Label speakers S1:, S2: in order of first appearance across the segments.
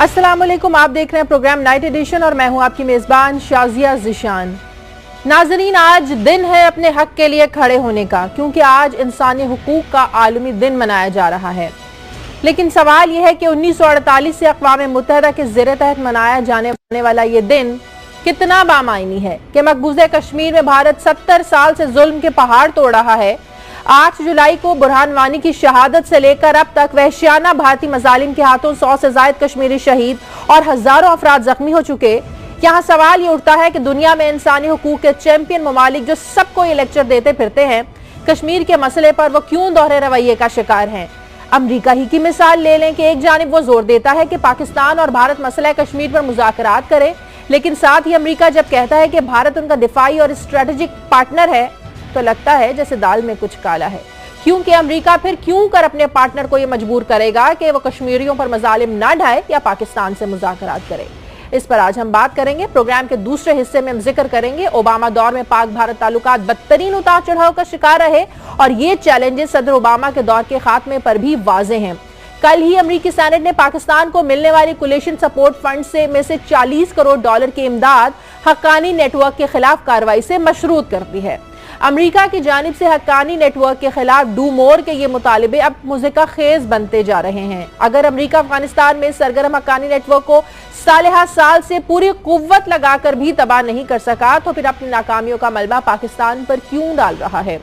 S1: अस्सलाम वालेकुम, आप देख रहे हैं प्रोग्राम नाइट एडिशन और मैं हूं आपकी मेजबान शाजिया जिशान। नाजरीन, आज दिन है अपने हक के लिए खड़े होने का, क्योंकि आज इंसानी हुकूक का आलमी दिन मनाया जा रहा है। लेकिन सवाल यह है कि 1948 से अक़वाम मुत्तहिदा के ज़ेर तहत मनाया जाने वाला ये दिन कितना बामायनी है कि मकबूज़े कश्मीर में भारत 70 साल से जुल्म के पहाड़ तोड़ रहा है। 8 जुलाई को बुरहान वानी की शहादत से लेकर अब तक वहशियाना भारतीय मजालिम के हाथों 100 से ज़ायद कश्मीरी शहीद और हजारों अफराद जख्मी हो चुके। यहाँ सवाल ये उठता है कि दुनिया में इंसानी हुकूक के चैंपियन ममालिक जो सबको ये लेक्चर देते फिरते हैं, कश्मीर के मसले पर वो क्यों दोहरे रवैये का शिकार हैं। अमरीका ही की मिसाल ले लें कि एक जानिब वो जोर देता है कि पाकिस्तान और भारत मसला कश्मीर पर मुज़ाकरात करे, लेकिन साथ ही अमरीका जब कहता है कि भारत उनका दिफाई और स्ट्रेटेजिक पार्टनर है तो लगता है जैसे दाल में कुछ काला है। क्योंकि अमरीका फिर क्यों कर अपने पार्टनर को यह मजबूर करेगा कि वो कश्मीरियों पर मजालिम ना ढाए या पाकिस्तान से मुज़ाकरात करे। इस पर आज हम बात करेंगे। प्रोग्राम के दूसरे हिस्से में हम जिक्र करेंगे ओबामा दौर में पाक भारत ताल्लुकात बदतरीन उतार चढ़ाव का शिकार रहे और ये चैलेंजेस सदर ओबामा के दौर के खात्मे पर भी वाजे हैं। कल ही अमरीकी सेनेट ने पाकिस्तान को मिलने वाली कोलिशन सपोर्ट फंड में से 40 करोड़ डॉलर की इमदाद हक्कानी नेटवर्क के खिलाफ कार्रवाई से मशरूत कर दी है। अमरीका की जानिब से हक्कानी नेटवर्क के खिलाफ डू मोर के ये मुतालिबे अब मुज़िका खेज बनते जा रहे हैं। अगर अमरीका अफगानिस्तान में सरगर्म हक्कानी नेटवर्क को साल साल से पूरी कुव्वत लगाकर भी तबाह नहीं कर सका तो फिर अपनी नाकामियों का मलबा पाकिस्तान पर क्यों डाल रहा है।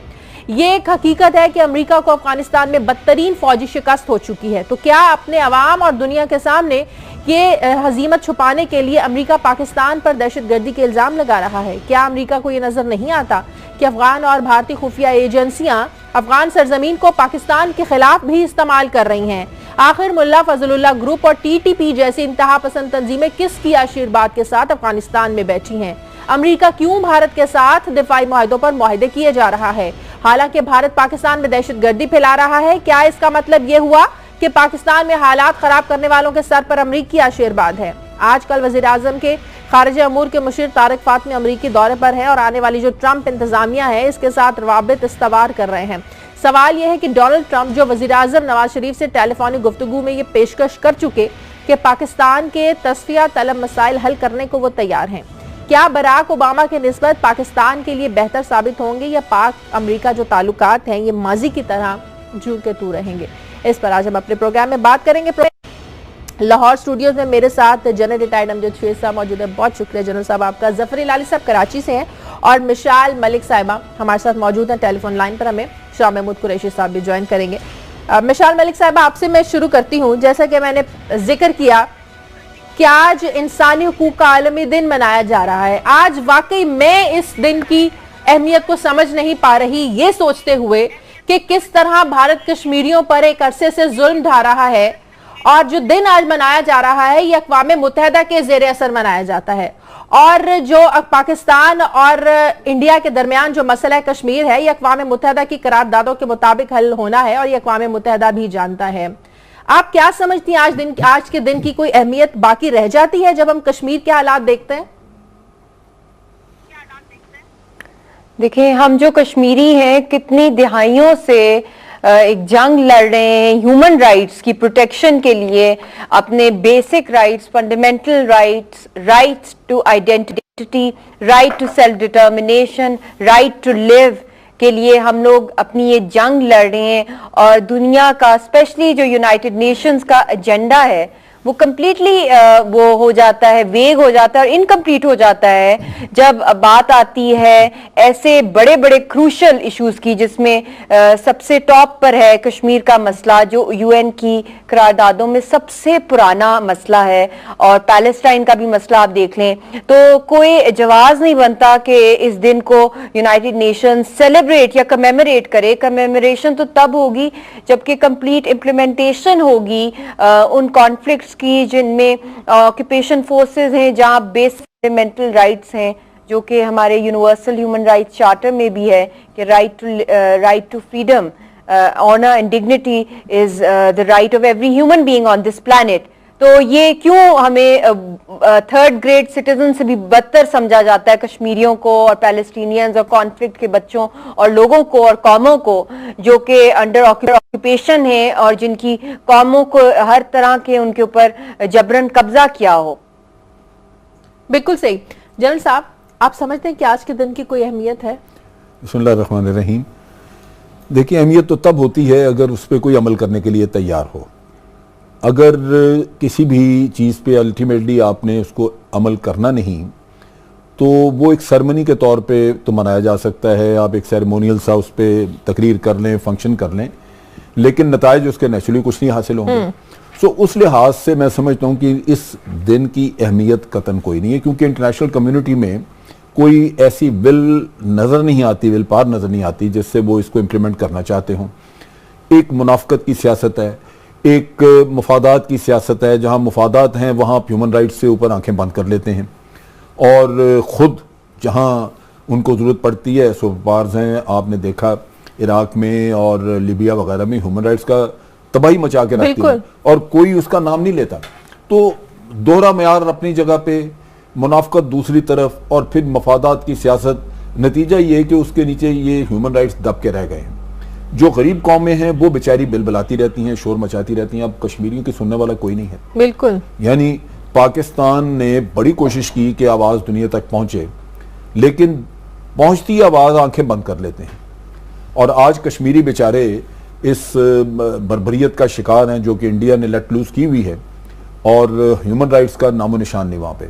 S1: ये एक हकीकत है कि अमरीका को अफगानिस्तान में बदतरीन फौजी शिकस्त हो चुकी है, तो क्या अपने अवाम और दुनिया के सामने ये हजीमत छुपाने के लिए अमरीका पाकिस्तान पर दहशतगर्दी के इल्जाम लगा रहा है? क्या अमरीका को ये नजर नहीं आता कि अफगान और भारतीय खुफिया एजेंसियां अफगान सरजमीन को पाकिस्तान के खिलाफ भी इस्तेमाल कर रही हैं? आखिर मुल्ला फजलुल्लाह ग्रुप और टीटीपी जैसी इंतहा पसंद तंजीमें किसकी आशीर्वाद के साथ अफगानिस्तान में बैठी हैं? अमरीका क्यों भारत के साथ दिफाई मुआहदों पर मुआहदे किए जा रहा है, हालांकि भारत पाकिस्तान में दहशतगर्दी फैला रहा है? क्या इसका मतलब यह हुआ कि पाकिस्तान में हालात खराब करने वालों के सर पर अमरीकी आशीर्वाद है? आजकल वजीर आजम के खारिज अमूर के मुशीर तारिक फातमी अमरीकी दौरे पर है और आने वाली जो ट्रंप इंतजामिया है इसके साथ रवाबित इस्तवार कर रहे हैं। सवाल यह है कि डोनाल्ड ट्रंप जो वजीर आजम नवाज शरीफ से टेलीफोनिक गुफ्तगू में ये पेशकश कर चुके कि पाकिस्तान के तस्फिया तलब मसाइल हल करने को वो तैयार हैं, क्या बराक ओबामा के निस्बत पाकिस्तान के लिए बेहतर साबित होंगे या पाक अमरीका जो ताल्लुकात हैं ये माजी की तरह जू के तू रहेंगे? इस पर आज हम अपने प्रोग्राम में बात करेंगे। लाहौर स्टूडियोज में मेरे साथ जनरल रिटायर्ड अमजद शेख साहब मौजूद है। बहुत शुक्रिया जनरल साहब आपका। जफर लाली साहब कराची से हैं और मिशाल मलिक साहिबा हमारे साथ मौजूद हैं टेलीफोन लाइन पर। हमें शाह महमूद कुरैशी साहब भी ज्वाइन करेंगे। मिशाल मलिक साहिबा, आपसे मैं शुरू करती हूँ। जैसा कि मैंने जिक्र किया कि आज इंसानी हुकूक का आलमी दिन मनाया जा रहा है। आज वाकई मैं इस दिन की अहमियत को समझ नहीं पा रही, ये सोचते हुए कि किस तरह भारत कश्मीरियों पर एक अरसे से जुल्म ढा रहा है और जो दिन आज मनाया जा रहा है ये अक़वाम मुत्तहिदा के ज़ेरे असर मनाया जाता है। और जो पाकिस्तान और इंडिया के दरमियान जो मसला कश्मीर है ये अक़वाम मुत्तहिदा की करारदादों के मुताबिक हल होना है और ये अक़वाम मुत्तहिदा भी जानता है। आप क्या समझती हैं, आज के दिन की कोई अहमियत बाकी रह जाती है जब हम कश्मीर के हालात देखते हैं?
S2: देखिए, हम जो कश्मीरी हैं कितनी दिहाइयों से एक जंग लड़ रहे हैं ह्यूमन राइट्स की प्रोटेक्शन के लिए, अपने basic rights, fundamental rights to identity, right to self determination, right to live के लिए हम लोग अपनी ये जंग लड़ रहे हैं। और दुनिया का स्पेशली जो यूनाइटेड नेशंस का एजेंडा है वो कम्प्लीटली वो हो जाता है, वेग हो जाता है और इनकम्प्लीट हो जाता है जब बात आती है ऐसे बड़े बड़े क्रूशल इश्यूज की, जिसमें सबसे टॉप पर है कश्मीर का मसला जो यूएन की करारदादों में सबसे पुराना मसला है। और पैलेस्टाइन का भी मसला आप देख लें तो कोई जवाब नहीं बनता कि इस दिन को यूनाइटेड नेशंस सेलिब्रेट या कमेमोरेट करे। कमेमोरेशन तो तब होगी जबकि कंप्लीट इम्प्लीमेंटेशन होगी उन कॉन्फ्लिक्ट्स की जिनमें ऑक्यूपेशन फोर्सेस हैं, जहां बेसिक फंडामेंटल राइट्स हैं जो कि हमारे यूनिवर्सल ह्यूमन राइट्स चार्टर में भी है कि right to freedom, honour and dignity is the right of every human being on this planet. तो ये क्यों हमें थर्ड ग्रेड सिटीजन से भी बदतर समझा जाता है कश्मीरियों को और पैलेस्टीनियंस और कॉन्फ्लिक्ट के बच्चों और लोगों को और कौमों को जो कि अंडर ऑक्यूपेशन है और जिनकी कौमों को हर तरह के उनके ऊपर जबरन कब्जा किया हो?
S1: बिल्कुल सही। जनरल साहब, आप समझते हैं कि आज के दिन की कोई अहमियत है?
S3: बिस्मिल्लाहिर्रहमानिर्रहीम। देखिए, अहमियत तो तब होती है अगर उस पर कोई अमल करने के लिए तैयार हो। अगर किसी भी चीज़ पे अल्टीमेटली आपने उसको अमल करना नहीं, तो वो एक सेरेमनी के तौर पे तो मनाया जा सकता है, आप एक सेरेमोनियल सा उस पर तकरीर कर लें, फंक्शन कर लें, लेकिन नताइज उसके नेचुरली कुछ नहीं हासिल होंगे। सो उस लिहाज से मैं समझता हूँ कि इस दिन की अहमियत कतन कोई नहीं है, क्योंकि इंटरनेशनल कम्युनिटी में कोई ऐसी विल नज़र नहीं आती, विल पार नज़र नहीं आती जिससे वो इसको इम्प्लीमेंट करना चाहते हों। एक मुनाफकत की सियासत है, एक मुफादात की सियासत है। जहाँ मुफादात हैं वहाँ आप ह्यूमन राइट्स से ऊपर आंखें बंद कर लेते हैं, और ख़ुद जहाँ उनको ज़रूरत पड़ती है सुपर पावर्स हैं। आपने देखा इराक में और लीबिया वगैरह में ह्यूमन राइट्स का तबाही मचा के रखती है और कोई उसका नाम नहीं लेता। तो दोहरा मेयार अपनी जगह पे, मुनाफकत दूसरी तरफ, और फिर मफादात की सियासत। नतीजा ये है कि उसके नीचे ये ह्यूमन राइट्स दब के रह गए हैं। जो गरीब कौमें हैं वो बेचारी बिलबिलाती रहती हैं, शोर मचाती रहती हैं। अब कश्मीरियों की सुनने वाला कोई नहीं है।
S1: बिल्कुल।
S3: यानी पाकिस्तान ने बड़ी कोशिश की कि आवाज़ दुनिया तक पहुंचे, लेकिन पहुंचती आवाज़ आंखें बंद कर लेते हैं। और आज कश्मीरी बेचारे इस बर्बरियत का शिकार हैं जो कि इंडिया ने लेट लूज की हुई है, और ह्यूमन राइट्स का नामो निशान नहीं वहाँ पे।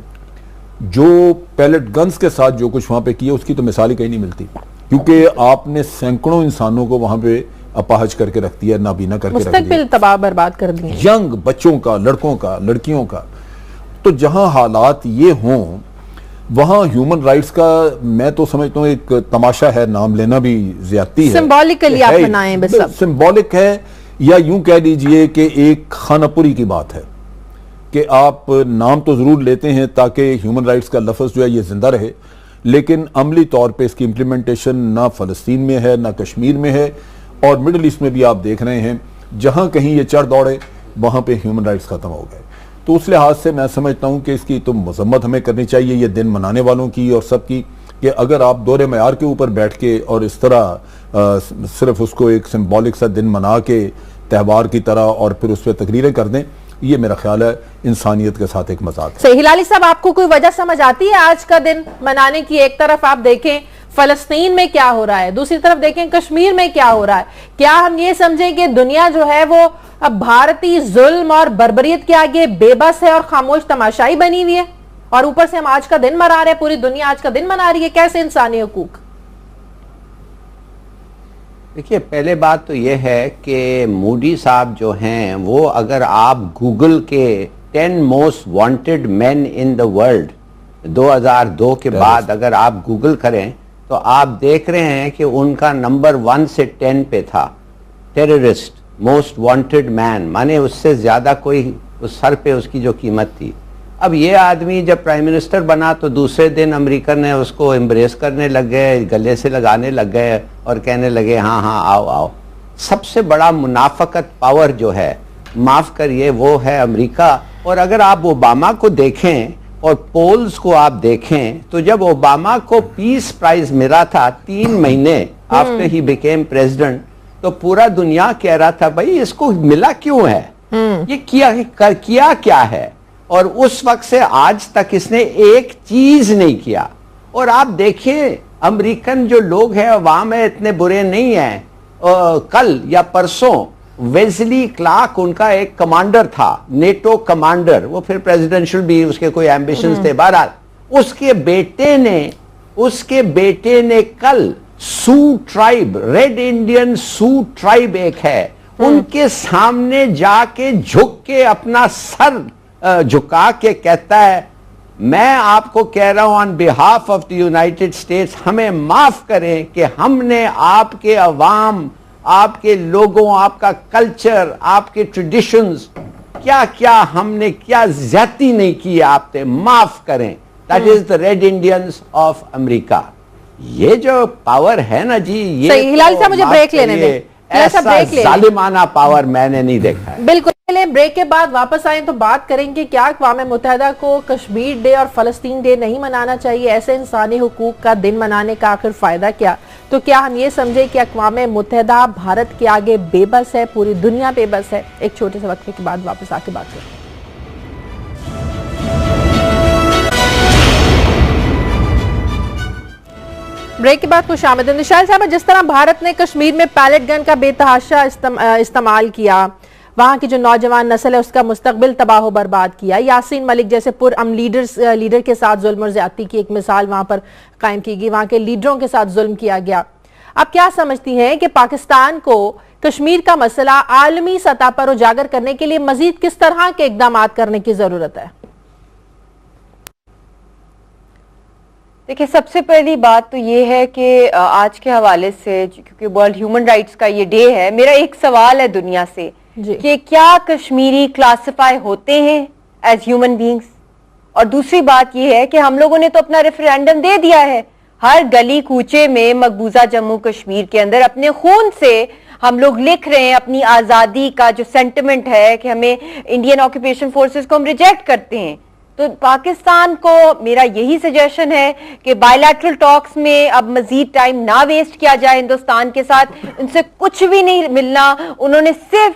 S3: जो पैलेट गन्स के साथ जो कुछ वहाँ पे किया उसकी तो मिसाल ही कहीं नहीं मिलती, क्योंकि आपने सैकड़ों इंसानों को वहाँ पे अपाहज करके रख दिया, नाबीना करके रख दिया,
S1: तबाह बर्बाद कर दिया,
S3: यंग बच्चों का, लड़कों का, लड़कियों का। तो जहाँ हालात ये हों वहाँ ह्यूमन राइट्स का मैं तो समझता हूँ एक तमाशा है, नाम लेना भी ज्यादती है।
S1: सिंबॉलिकली आप बनाएं, बस
S3: सिंबॉलिक है, या यूं कह लीजिए कि एक खानापुरी की बात है कि आप नाम तो जरूर लेते हैं ताकि ह्यूमन राइट्स का लफ्ज जो है ये जिंदा रहे, लेकिन अमली तौर पे इसकी इम्प्लीमेंटेशन ना फ़लस्तीन में है ना कश्मीर में है, और मिडल ईस्ट में भी आप देख रहे हैं जहां कहीं ये चढ़ दौड़े वहां पे ह्यूमन राइट्स खत्म हो गए। तो उस लिहाज से मैं समझता हूं कि इसकी तो मजम्मत हमें करनी चाहिए, ये दिन मनाने वालों की और सबकी, कि अगर आप दोहरे मयार के ऊपर बैठ के और इस तरह सिर्फ उसको एक सिंबॉलिक सा दिन मना के त्यौहार की तरह और फिर उस पर तकरीरें कर दें, ये मेरा ख्याल है इंसानियत के साथ एक मजाक है।
S1: सही। हिलाली साहब, आपको कोई वजह समझ आती है आज का दिन मनाने की? एक तरफ आप देखें फलस्तीन में क्या हो रहा है, दूसरी तरफ देखें कश्मीर में क्या हो रहा है। क्या हम ये समझें कि दुनिया जो है वो अब भारतीय जुल्म और बर्बरियत के आगे बेबस है और खामोश तमाशाई बनी हुई है, और ऊपर से हम आज का दिन मना रहे हैं, पूरी दुनिया आज का दिन मना रही है? कैसे इंसानी हुकूक?
S4: देखिए, पहले बात तो यह है कि मोदी साहब जो हैं वो, अगर आप गूगल के 10 most wanted man in the world 2002 के बाद अगर आप गूगल करें तो आप देख रहे हैं कि उनका नंबर 1 से 10 पे था टेररिस्ट मोस्ट वांटेड मैन, माने उससे ज्यादा कोई उस सर पे उसकी जो कीमत थी। अब ये आदमी जब प्राइम मिनिस्टर बना तो दूसरे दिन अमेरिकन ने उसको एम्ब्रेस करने लग गए, गले से लगाने लग गए और कहने लगे हाँ हाँ आओ आओ। सबसे बड़ा मुनाफकत पावर जो है, माफ करिए, वो है अमेरिका। और अगर आप ओबामा को देखें और पोल्स को आप देखें तो जब ओबामा को पीस प्राइज मिला था 3 महीने आफ्टर ही बिकेम प्रेसिडेंट, तो पूरा दुनिया कह रहा था भाई इसको मिला क्यों है, ये किया क्या है, और उस वक्त से आज तक इसने एक चीज नहीं किया। और आप देखिए अमेरिकन जो लोग हैं अवाम है इतने बुरे नहीं हैं। कल या परसों वेस्ली क्लार्क उनका एक कमांडर था, नेटो कमांडर, वो फिर प्रेसिडेंशियल भी उसके कोई एम्बिशंस थे, बहरहाल उसके बेटे ने कल सू ट्राइब, रेड इंडियन सू ट्राइब एक है, उनके सामने जाके झुक के अपना सर झुका के कहता है मैं आपको कह रहा हूं on behalf of the United states, हमें माफ करें कि हमने आपके अवाम, आपके लोगों, आपका कल्चर, आपके ट्रेडिशंस, क्या क्या हमने क्या ज्यादती नहीं की आपसे, माफ करें। That is the red Indians of America. ये जो पावर है ना जी, ये
S1: सही। हिलाल साहब, मुझे ब्रेक लेने दें।
S4: ऐसा जालिमाना पावर मैंने नहीं देखा है।
S1: बिल्कुल। ब्रेक के बाद वापस आए तो बात करेंगे क्या अक़वाम मुत्तहिदा को कश्मीर डे और फलस्तीन डे नहीं मनाना चाहिए, ऐसे इंसानी हुकूक का दिन मनाने का आखिर फायदा क्या? तो क्या हम ये समझे कि अक़वाम मुत्तहिदा भारत के आगे बेबस है, पूरी दुनिया बेबस है? एक छोटे से वक्त के बाद वापस आके बात करें। ब्रेक के बाद खुशामदीद। निशाल साहब, जिस तरह भारत ने कश्मीर में पैलेट गन का बेतहाशा इस्तेमाल किया, वहां की जो नौजवान नस्ल है उसका मुस्तकबिल तबाह बर्बाद किया, यासीन मलिक जैसे पुरअमन लीडर के साथ जुल्म और ज्यादती की एक मिसाल वहां पर कायम की गई, वहां के लीडरों के साथ जुल्म किया गया। आप क्या समझती हैं कि पाकिस्तान को कश्मीर का मसला आलमी सतह पर उजागर करने के लिए मजीद किस तरह के इकदाम करने की जरूरत है?
S2: देखिए, सबसे पहली बात तो ये है कि आज के हवाले से, क्योंकि वर्ल्ड ह्यूमन राइट्स का ये डे है, मेरा एक सवाल है दुनिया से कि क्या कश्मीरी क्लासिफाई होते हैं एज ह्यूमन बीइंग्स? और दूसरी बात ये है कि हम लोगों ने तो अपना रेफरेंडम दे दिया है, हर गली कूचे में मकबूजा जम्मू कश्मीर के अंदर अपने खून से हम लोग लिख रहे हैं अपनी आज़ादी का जो सेंटिमेंट है कि हमें इंडियन ऑक्यूपेशन फोर्सेस को हम रिजेक्ट करते हैं। तो पाकिस्तान को मेरा यही सजेशन है कि बायलैटरल टॉक्स में अब मजीद टाइम ना वेस्ट किया जाए हिंदुस्तान के साथ, उनसे कुछ भी नहीं मिलना, उन्होंने सिर्फ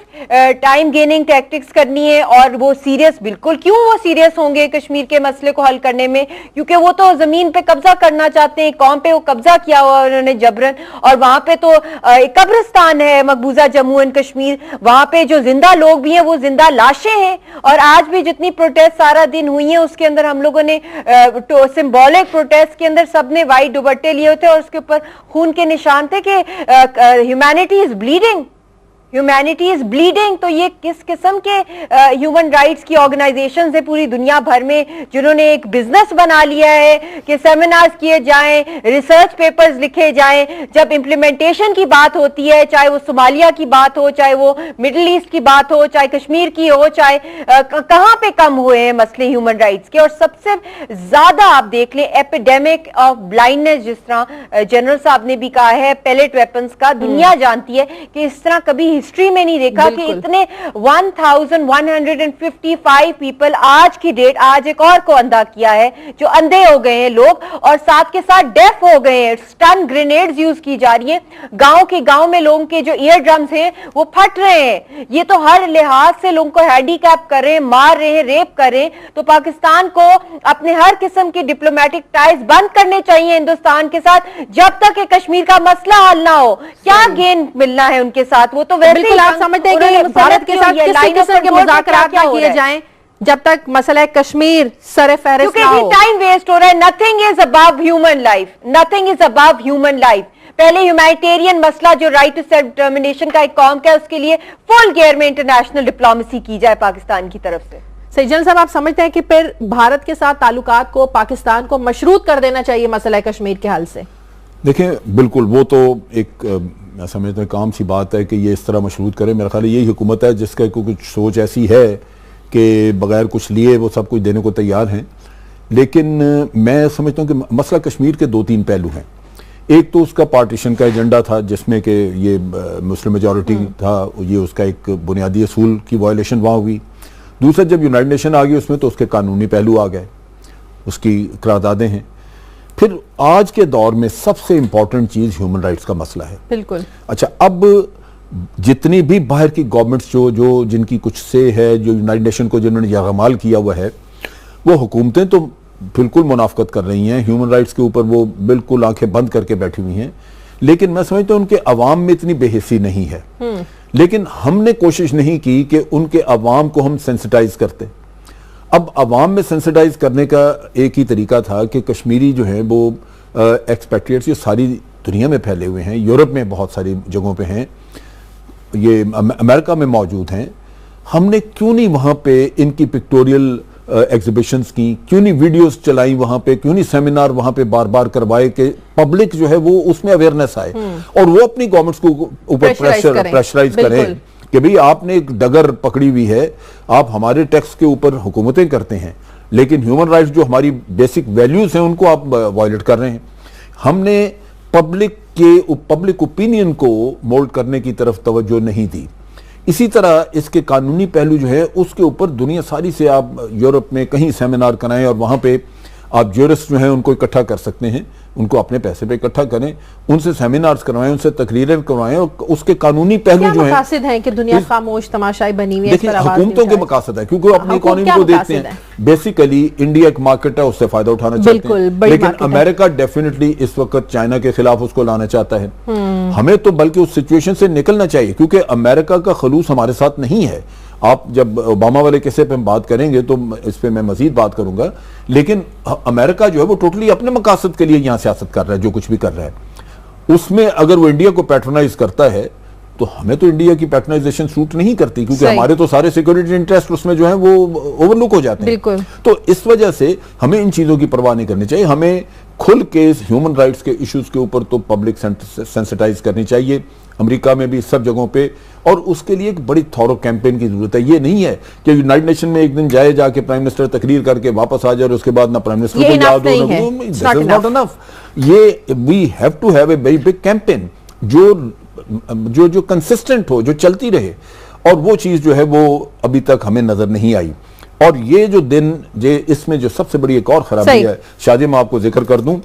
S2: टाइम गेनिंग टैक्टिक्स करनी है। और वो सीरियस, बिल्कुल क्यों वो सीरियस होंगे कश्मीर के मसले को हल करने में, क्योंकि वो तो जमीन पे कब्जा करना चाहते हैं, कौम पे वो कब्जा किया हुआ उन्होंने जबरन, और वहां पे तो एक कब्रिस्तान है मकबूजा जम्मू एंड कश्मीर, वहां पे जो जिंदा लोग भी हैं वो जिंदा लाशें हैं। और आज भी जितनी प्रोटेस्ट सारा दिन हुई उसके अंदर हम लोगों ने सिंबॉलिक प्रोटेस्ट के अंदर सबने वाइट दुपट्टे लिए थे और उसके ऊपर खून के निशान थे कि humanity is bleeding, humanity is bleeding. तो ये किस किस्म के ह्यूमन राइट्स की ऑर्गेनाइजेशंस है पूरी दुनिया भर में जिन्होंने एक बिजनेस बना लिया है कि सेमिनार्स किए जाएं, रिसर्च पेपर्स लिखे जाएं, जब इम्प्लीमेंटेशन की बात होती है, चाहे वो सोमालिया की बात हो, चाहे वो मिडिल ईस्ट की बात हो, चाहे कश्मीर की हो, चाहे कहां पे कम हुए हैं मसले ह्यूमन राइट्स के। और सबसे ज्यादा आप देख लें एपिडेमिक ऑफ ब्लाइंडनेस, जिस तरह जनरल साहब ने भी कहा है, पैलेट वेपन्स का, दुनिया जानती है कि इस तरह कभी हिस्ट्री में नहीं देखा कि इतने 1155 पीपल आज की डेट, आज एक और को अंधा किया है, जो अंधे हो गए हैं लोग और साथ के साथ डेफ हो गए हैं। स्टन ग्रेनेड्स यूज की जा रही है, गांव में लोगों के जो ईयर ड्रम्स हैं वो फट रहे हैं। ये तो हर लिहाज से लोगों को हैंडीकैप कर रहे हैं, मार रहे हैं, रेप कर रहे हैं। तो पाकिस्तान को अपने हर किस्म के डिप्लोमेटिक टाइज बंद करने चाहिए हिंदुस्तान के साथ जब तक कि कश्मीर का मसला हल ना हो। क्या गेन मिलना है उनके साथ? वो तो
S1: बिल्कुल आप समझते हैं कि भारत के साथ किस किस्म के मुज़ाकरात ना किए जाएं जब तक मसला कश्मीर सरे फहरिस्त ना हो।
S2: टाइम वेस्ट हो रहा है। Nothing is above human life, nothing is above human life. पहले ह्यूमैनिटेरियन मसला जो राइट टू सेल्फ डिटर्मिनेशन का एक कॉम का, उसके लिए फुल गेयर में इंटरनेशनल डिप्लोमेसी की जाए पाकिस्तान की तरफ से।
S1: सैजल साहब, आप समझते हैं कि फिर भारत के साथ ताल्लुकात को पाकिस्तान को मशरूत कर देना चाहिए मसला कश्मीर के हल से?
S3: देखें, बिल्कुल वो तो एक मैं समझता हूँ काम सी बात है कि ये इस तरह मशरूत करे। मेरा ख्याल यही हुकूमत है जिसका कुछ सोच ऐसी है कि बगैर कुछ लिए वो सब कुछ देने को तैयार हैं। लेकिन मैं समझता हूँ कि मसला कश्मीर के दो तीन पहलू हैं। एक तो उसका पार्टीशन का एजेंडा था जिसमें कि ये मुस्लिम मेजॉरिटी था, ये उसका एक बुनियादी असूल की वायलेशन वहाँ हुई। दूसरा, जब यूनाइटेड नेशन आ गई उसमें तो उसके कानूनी पहलू आ गए, उसकी करारदादें हैं। फिर आज के दौर में सबसे इंपॉर्टेंट चीज ह्यूमन राइट्स का मसला है।
S1: बिल्कुल।
S3: अच्छा, अब जितनी भी बाहर की गवर्नमेंट्स जो जिनकी कुछ से है, जो यूनाइटेड नेशन को जिन्होंने यगमाल किया हुआ है, वो हुकूमतें तो बिल्कुल मुनाफकत कर रही हैं ह्यूमन राइट्स के ऊपर, वो बिल्कुल आंखें बंद करके बैठी हुई हैं। लेकिन मैं समझता हूं उनके अवाम में इतनी बेहिस्सी नहीं है। लेकिन हमने कोशिश नहीं की कि उनके अवाम को हम सेंसिटाइज करते। अब अवाम में सेंसिटाइज करने का एक ही तरीका था कि कश्मीरी जो है वो एक्सपेट्रिएट्स ये सारी दुनिया में फैले हुए हैं, यूरोप में बहुत सारी जगहों पे हैं, ये अमेरिका में मौजूद हैं। हमने क्यों नहीं वहाँ पे इनकी पिक्टोरियल एग्जिबिशंस की, क्यों नहीं वीडियोस चलाई वहाँ पे, क्यों नहीं सेमिनार वहाँ पे बार बार करवाए कि पब्लिक जो है वो उसमें अवेयरनेस आए और वो अपनी गवर्नमेंट्स को ऊपर प्रेशराइज करें कि भाई आपने एक डगर पकड़ी हुई है, आप हमारे टैक्स के ऊपर हुकूमतें करते हैं लेकिन ह्यूमन राइट्स जो हमारी बेसिक वैल्यूज हैं उनको आप वायलेट कर रहे हैं। हमने पब्लिक के पब्लिक ओपिनियन को मोल्ड करने की तरफ तवज्जो नहीं दी। इसी तरह इसके कानूनी पहलू जो है उसके ऊपर दुनिया सारी से आप यूरोप में कहीं सेमिनार कराएं और वहां पे आप ज्यूरिस्ट जो हैं उनको इकट्ठा कर सकते हैं, उनको अपने पैसे पे इकट्ठा करें, उनसे सेमिनार्स करवाएं, उनसे तकरीरें करवाएं और उसके कानूनी पहलू जो
S1: है कि दुनिया खामोश तमाशाई बनी हुई है।
S3: देखिए हुकूमतों के मकासद है क्योंकि अपनी इकोनॉमी को देखते हैं, बेसिकली इंडिया एक मार्केट है, उससे फायदा उठाना चाहते हैं, लेकिन अमेरिका डेफिनेटली इस वक्त चाइना के खिलाफ उसको लाना चाहता है। हमें तो बल्कि उस सिचुएशन से निकलना चाहिए क्योंकि अमेरिका का खलूस हमारे साथ नहीं है। आप जब ओबामा वाले किस्से पे हम बात करेंगे तो इस पे मैं मजीद बात करूंगा, लेकिन अमेरिका जो है वो टोटली अपने मकासद के लिए यहां सियासत कर रहा है, जो कुछ भी कर रहा है उसमें अगर वो इंडिया को पैट्रोनाइज करता है तो हमें तो इंडिया की पैट्रोनाइजेशन सूट नहीं करती क्योंकि हमारे तो सारे सिक्योरिटी इंटरेस्ट उसमें जो है वो ओवरलुक हो जाते हैं। तो इस वजह से हमें इन चीजों की परवाह नहीं करनी चाहिए। हमें खुल के ह्यूमन राइट्स के इश्यूज के ऊपर तो पब्लिक सेंसिटाइज करनी चाहिए, अमेरिका में भी सब जगहों पे, और उसके लिए एक बड़ी थॉरो कैंपेन की जरूरत है। ये नहीं है कि यूनाइटेड नेशन में एक दिन जाए, जाके प्राइम मिनिस्टर तकरीर करके वापस आ जाए और उसके बाद ना प्राइम मिनिस्टर को याद हो, दिस इज नॉट इनफ। ये we have to have a very big campaign जो कंसिस्टेंट हो, जो चलती रहे, और वो चीज जो है वो अभी तक हमें नजर नहीं आई। और ये जो दिन इसमें जो सबसे बड़ी एक और खराबी है, शादी मैं आपको जिक्र कर दूं,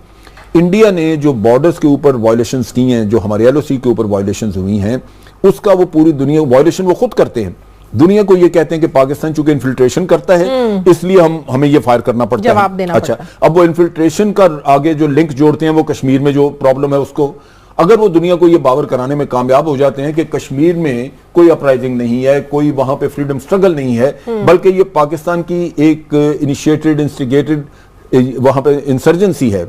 S3: इंडिया ने जो बॉर्डर्स के ऊपर वायलेशंस की हैं, जो हमारे एलओसी के ऊपर वायलेशंस हुई हैं, उसका वो पूरी दुनिया वायलेशन वो खुद करते हैं, दुनिया को ये कहते हैं कि पाकिस्तान चूंकि इन्फिल्ट्रेशन करता है इसलिए हमें ये फायर करना पड़ता
S1: जवाब
S3: है।
S1: देना
S3: अच्छा
S1: पड़ता।
S3: अब वो इन्फिल्ट्रेशन का आगे जो लिंक जोड़ते हैं वो कश्मीर में जो प्रॉब्लम है उसको, अगर वो दुनिया को ये बावर कराने में कामयाब हो जाते हैं कि कश्मीर में कोई अपराइजिंग नहीं है, कोई वहां पे फ्रीडम स्ट्रगल नहीं है, बल्कि ये पाकिस्तान की एक इनिशिएटेड इंस्टिगेटेड वहां पे इंसर्जेंसी है,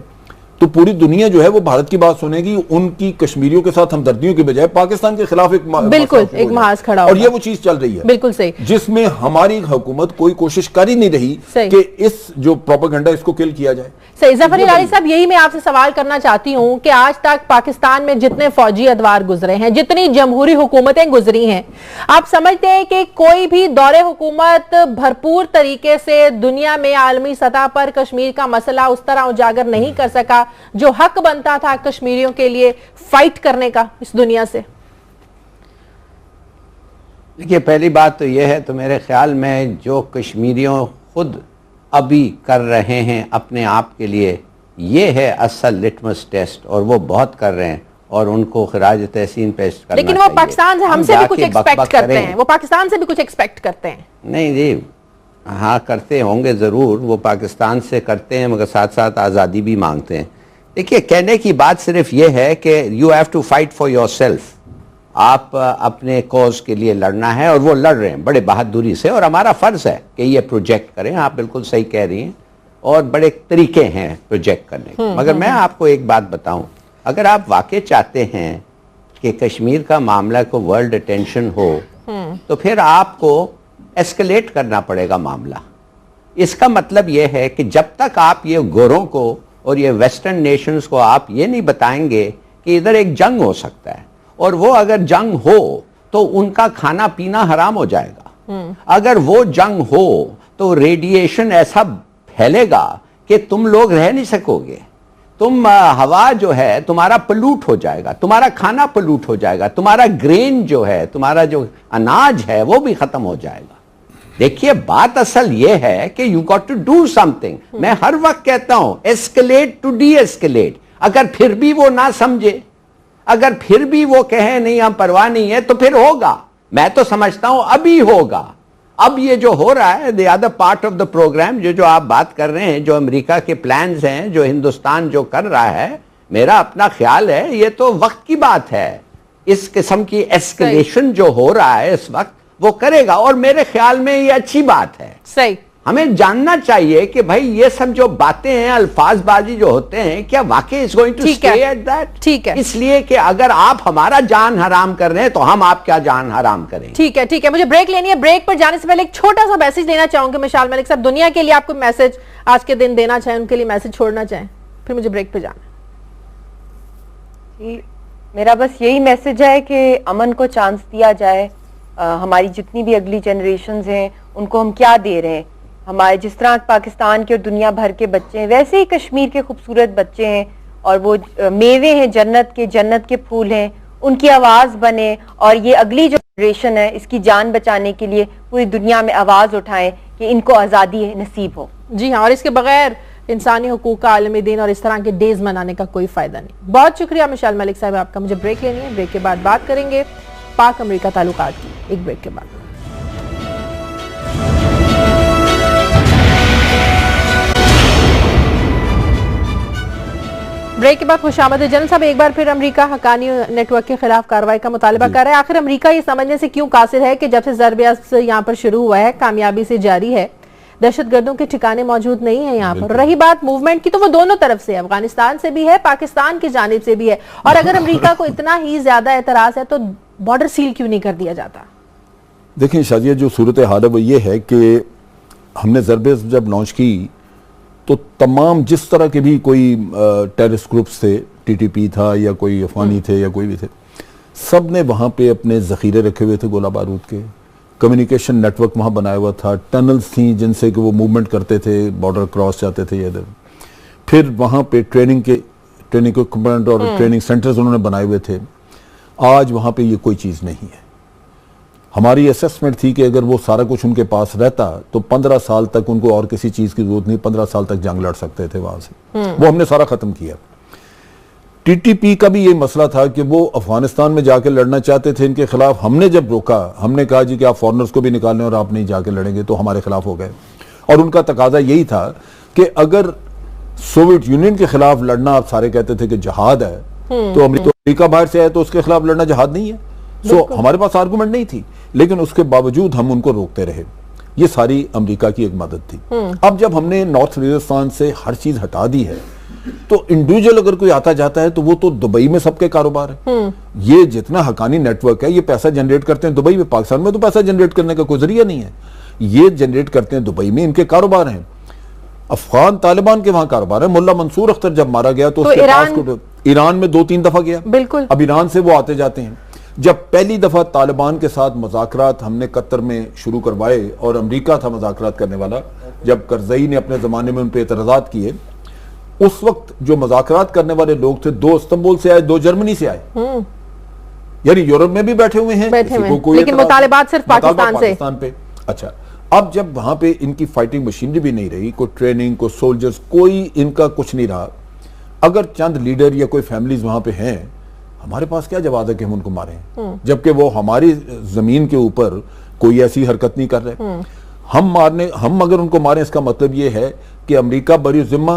S3: तो पूरी दुनिया जो है वो भारत की बात सुनेगी, उनकी कश्मीरियों के साथ हमदर्दियों के बजाय पाकिस्तान के खिलाफ एक
S1: बिल्कुल एक महाज खड़ा
S3: और ये वो चीज चल रही है,
S1: बिल्कुल सही,
S3: जिसमें हमारी हुकूमत कोई कोशिश कर ही नहीं रही कि इस जो प्रोपेगेंडा इसको किल किया जाए।
S1: सही। ज़फ़र इलाही साहब, यही मैं आपसे सवाल करना चाहती हूं कि आज तक पाकिस्तान में जितने फौजी अदवार गुजरे हैं, जितनी जमहूरी हुकूमतें गुजरी हैं, आप समझते हैं कि कोई भी दौरे हुकूमत भरपूर तरीके से दुनिया में आलमी सतह पर कश्मीर का मसला उस तरह उजागर नहीं कर सका जो हक बनता था कश्मीरियों के लिए फाइट करने का इस दुनिया से?
S4: देखिए, पहली बात तो यह है, तो मेरे ख्याल में जो कश्मीरियों खुद अभी कर रहे हैं अपने आप के लिए, ये है असल लिटमस टेस्ट, और वो बहुत कर रहे हैं और उनको खराज तहसीन पेश करना चाहिए।
S1: लेकिन वो पाकिस्तान से हमसे भी कुछ एक्सपेक्ट करते हैं, वो पाकिस्तान से भी कुछ एक्सपेक्ट करते हैं।
S4: नहीं जी, हाँ करते होंगे ज़रूर, वो पाकिस्तान से करते हैं मगर साथ साथ आज़ादी भी मांगते हैं। देखिए, कहने की बात सिर्फ ये है कि you have to fight for your self, आप अपने कॉज के लिए लड़ना है और वो लड़ रहे हैं बड़े बहादुरी से, और हमारा फ़र्ज़ है कि ये प्रोजेक्ट करें। आप बिल्कुल सही कह रही हैं, और बड़े तरीके हैं प्रोजेक्ट करने के। मगर मैं आपको एक बात बताऊं, अगर आप वाकई चाहते हैं कि कश्मीर का मामला को वर्ल्ड अटेंशन हो, तो फिर आपको एस्केलेट करना पड़ेगा मामला। इसका मतलब यह है कि जब तक आप ये गोरों को और ये वेस्टर्न नेशंस को आप ये नहीं बताएंगे कि इधर एक जंग हो सकता है, और वो अगर जंग हो तो उनका खाना पीना हराम हो जाएगा, अगर वो जंग हो तो रेडिएशन ऐसा फैलेगा कि तुम लोग रह नहीं सकोगे, तुम हवा जो है तुम्हारा पलूट हो जाएगा, तुम्हारा खाना पलूट हो जाएगा, तुम्हारा ग्रेन जो है, तुम्हारा जो अनाज है वो भी खत्म हो जाएगा। देखिए, बात असल ये है कि you got to do something. मैं हर वक्त कहता हूं एस्केलेट टू डी एस्केलेट। अगर फिर भी वो ना समझे, अगर फिर भी वो कहे नहीं हम परवाह नहीं है, तो फिर होगा। मैं तो समझता हूं अभी होगा। अब ये जो हो रहा है, the other part of the programme, जो आप बात कर रहे हैं, जो अमेरिका के प्लान्स हैं, जो हिंदुस्तान जो कर रहा है, मेरा अपना ख्याल है ये तो वक्त की बात है। इस किस्म की एस्केलेशन जो हो रहा है इस वक्त, वो करेगा, और मेरे ख्याल में ये अच्छी बात है।
S1: सही।
S4: हमें जानना चाहिए कि भाई ये सब जो बातें हैं, अल्फाजबाजी जो होते हैं, क्या वाकई is going to stay at that?
S1: ठीक है।
S4: इसलिए कि अगर आप हमारा जान हराम कर रहे हैं तो हम आपका जान हराम करें।
S1: ठीक है, ठीक है। मुझे ब्रेक लेनी है। ब्रेक पर जाने से पहले एक छोटा सा मैसेज देना चाहूंगी मिशाल मलिक साहब, दुनिया के लिए आपको मैसेज आज के दिन देना चाहें, उनके लिए मैसेज छोड़ना चाहें, फिर मुझे ब्रेक पे जाना।
S2: मेरा बस यही मैसेज है कि अमन को चांस दिया जाए। हमारी जितनी भी अगली जनरेशंस हैं उनको हम क्या दे रहे हैं? हमारे जिस तरह पाकिस्तान के और दुनिया भर के बच्चे हैं, वैसे ही कश्मीर के खूबसूरत बच्चे हैं, और वो मेवे हैं जन्नत के फूल हैं, उनकी आवाज बने और ये अगली जो जनरेशन है इसकी जान बचाने के लिए पूरी दुनिया में आवाज उठाएं कि इनको आज़ादी नसीब हो।
S1: जी हाँ, और इसके बगैर इंसानी हुकूक का आलमी दिन और इस तरह के डेज मनाने का कोई फायदा नहीं। बहुत शुक्रिया मिशाल मलिक साहब आपका। मुझे ब्रेक लेनी है, ब्रेक के बाद बात करेंगे पाक अमेरिका ताल्लुकात की, एक ब्रेक के बाद। ब्रेक के बाद खुशामद। जनरल साहब, एक बार फिर अमेरिका हक्कानी नेटवर्क के खिलाफ कार्रवाई का मुतालबा कर रहा है। आखिर अमेरिका ये समझने से क्यों कासिर है कि जब से ज़रब यहाँ पर शुरू हुआ है कामयाबी से जारी है, दहशतगर्दों के ठिकाने मौजूद नहीं है यहाँ पर। रही बात मूवमेंट की, तो वो दोनों तरफ से, अफगानिस्तान से भी है, पाकिस्तान की जानिब से भी है। और अगर अमेरिका को इतना ही ज्यादा एतराज है तो बॉर्डर सील क्यों नहीं कर दिया जाता?
S3: देखिए शाजिया, जो सूरत हाल है वो ये है कि हमने ज़रब जब लॉन्च की तो तमाम जिस तरह के भी कोई टेररिस्ट ग्रुप्स थे, टीटीपी था या कोई अफगानी थे या कोई भी थे, सब ने वहाँ पे अपने ज़ख़ीरे रखे हुए थे गोला बारूद के, कम्युनिकेशन नेटवर्क वहाँ बनाया हुआ था, टनल्स थी जिनसे कि वो मूवमेंट करते थे, बॉर्डर क्रॉस जाते थे इधर। फिर वहाँ पे ट्रेनिंग इक्विपमेंट और ट्रेनिंग सेंटर्स उन्होंने बनाए हुए थे। आज वहाँ पे ये कोई चीज़ नहीं है। हमारी असेसमेंट थी कि अगर वो सारा कुछ उनके पास रहता तो 15 साल तक उनको और किसी चीज़ की जरूरत नहीं, 15 साल तक जंग लड़ सकते थे वहाँ से। वो हमने सारा ख़त्म किया। टीटीपी का भी ये मसला था कि वो अफगानिस्तान में जाके लड़ना चाहते थे इनके खिलाफ। हमने जब रोका, हमने कहा जी कि आप फॉरनर्स को भी निकालें और आप नहीं जाके लड़ेंगे, तो हमारे खिलाफ हो गए। और उनका तकाजा यही था कि अगर सोवियत यूनियन के खिलाफ लड़ना, आप सारे कहते थे कि जहाद है, तो अमेरिका बाहर से आए तो उसके खिलाफ लड़ना जहाद नहीं है। हमारे पास आर्गूमेंट नहीं थी, लेकिन उसके बावजूद हम उनको रोकते रहे। ये सारी अमेरिका की एक मदद थी। अब जब हमने नॉर्थ वजीरिस्तान से हर चीज हटा दी है, तो इंडिविजुअल अगर कोई आता जाता है तो वो तो दुबई में सबके कारोबार है। ये जितना हक्कानी नेटवर्क है, ये पैसा जनरेट करते हैं दुबई में। पाकिस्तान में तो पैसा जनरेट करने का कोई जरिया नहीं है। ये जनरेट करते हैं दुबई में, इनके कारोबार हैं। अफगान तालिबान के वहां कारोबार है। मुल्ला मंसूर अख्तर जब मारा गया तो उसके पास ईरान में 2-3 दफा गया।
S1: बिल्कुल।
S3: अब ईरान से वो आते जाते हैं। जब पहली दफा तालिबान के साथ मुज़ाकरात हमने कतर में शुरू करवाए और अमेरिका था मुज़ाकरात करने वाला, जब करज़ई ने अपने जमाने में उन पर एतराज़ात किए, उस वक्त जो मुज़ाकरात करने वाले लोग थे, 2 इस्तांबुल से आए, 2 जर्मनी से आए, यानी यूरोप में भी बैठे हुए हैं,
S1: लेकिन मुतालिबात सिर्फ पाकिस्तान
S3: पे। अच्छा, अब जब वहां पे इनकी फाइटिंग मशीनरी भी नहीं रही, कोई ट्रेनिंग, कोई सोल्जर्स, कोई इनका कुछ नहीं रहा, अगर चंद लीडर या कोई फैमिलीज वहां पे हैं, हमारे पास क्या जवाब है कि हम उनको मारें, जबकि वो हमारी जमीन के ऊपर कोई ऐसी हरकत नहीं कर रहे। हम अगर उनको मारें, इसका मतलब ये है कि अमेरिका बरी जिम्मा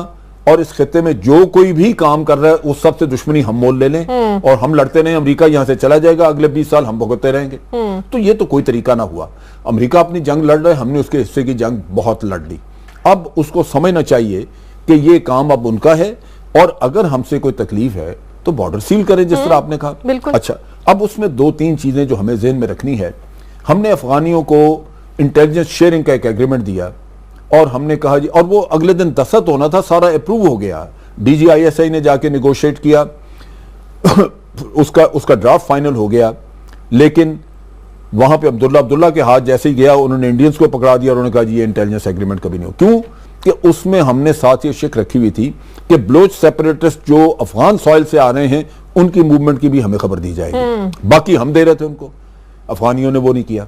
S3: और इस खित्ते में जो कोई भी काम कर रहा है उस सबसे दुश्मनी हम मोल ले लें और हम लड़ते नहीं, अमेरिका यहां से चला जाएगा, अगले 20 साल हम भुगतते रहेंगे। तो ये तो कोई तरीका ना हुआ। अमेरिका अपनी जंग लड़ रहा है, हमने उसके हिस्से की जंग बहुत लड़ ली। अब उसको समझना चाहिए कि ये काम अब उनका है, और अगर हमसे कोई तकलीफ है तो बॉर्डर सील करें, जिस तरह आपने कहा। अच्छा, अब उसमें 2-3 चीजें जो हमें ज़हन में रखनी है। हमने अफगानियों को इंटेलिजेंस शेयरिंग का एक एग्रीमेंट दिया और हमने कहा जी, और वो अगले दिन दस्तखत होना था, सारा अप्रूव हो गया, DGISI ने जाके निगोशिएट किया उसका ड्राफ्ट फाइनल हो गया। लेकिन वहां पे अब्दुल्ला के हाथ जैसे ही गया, उन्होंने इंडियंस को पकड़ा दिया और उन्होंने कहा जी ये इंटेलिजेंस एग्रीमेंट कभी नहीं हो। क्यों कि उसमें हमने साथ ये शिक रखी हुई थी कि बलोच सेपरेटिस्ट जो अफगान सॉइल से आ रहे हैं उनकी मूवमेंट की भी हमें खबर दी जाएगी। बाकी हम दे रहे थे उनको, अफगानियों ने वो नहीं किया।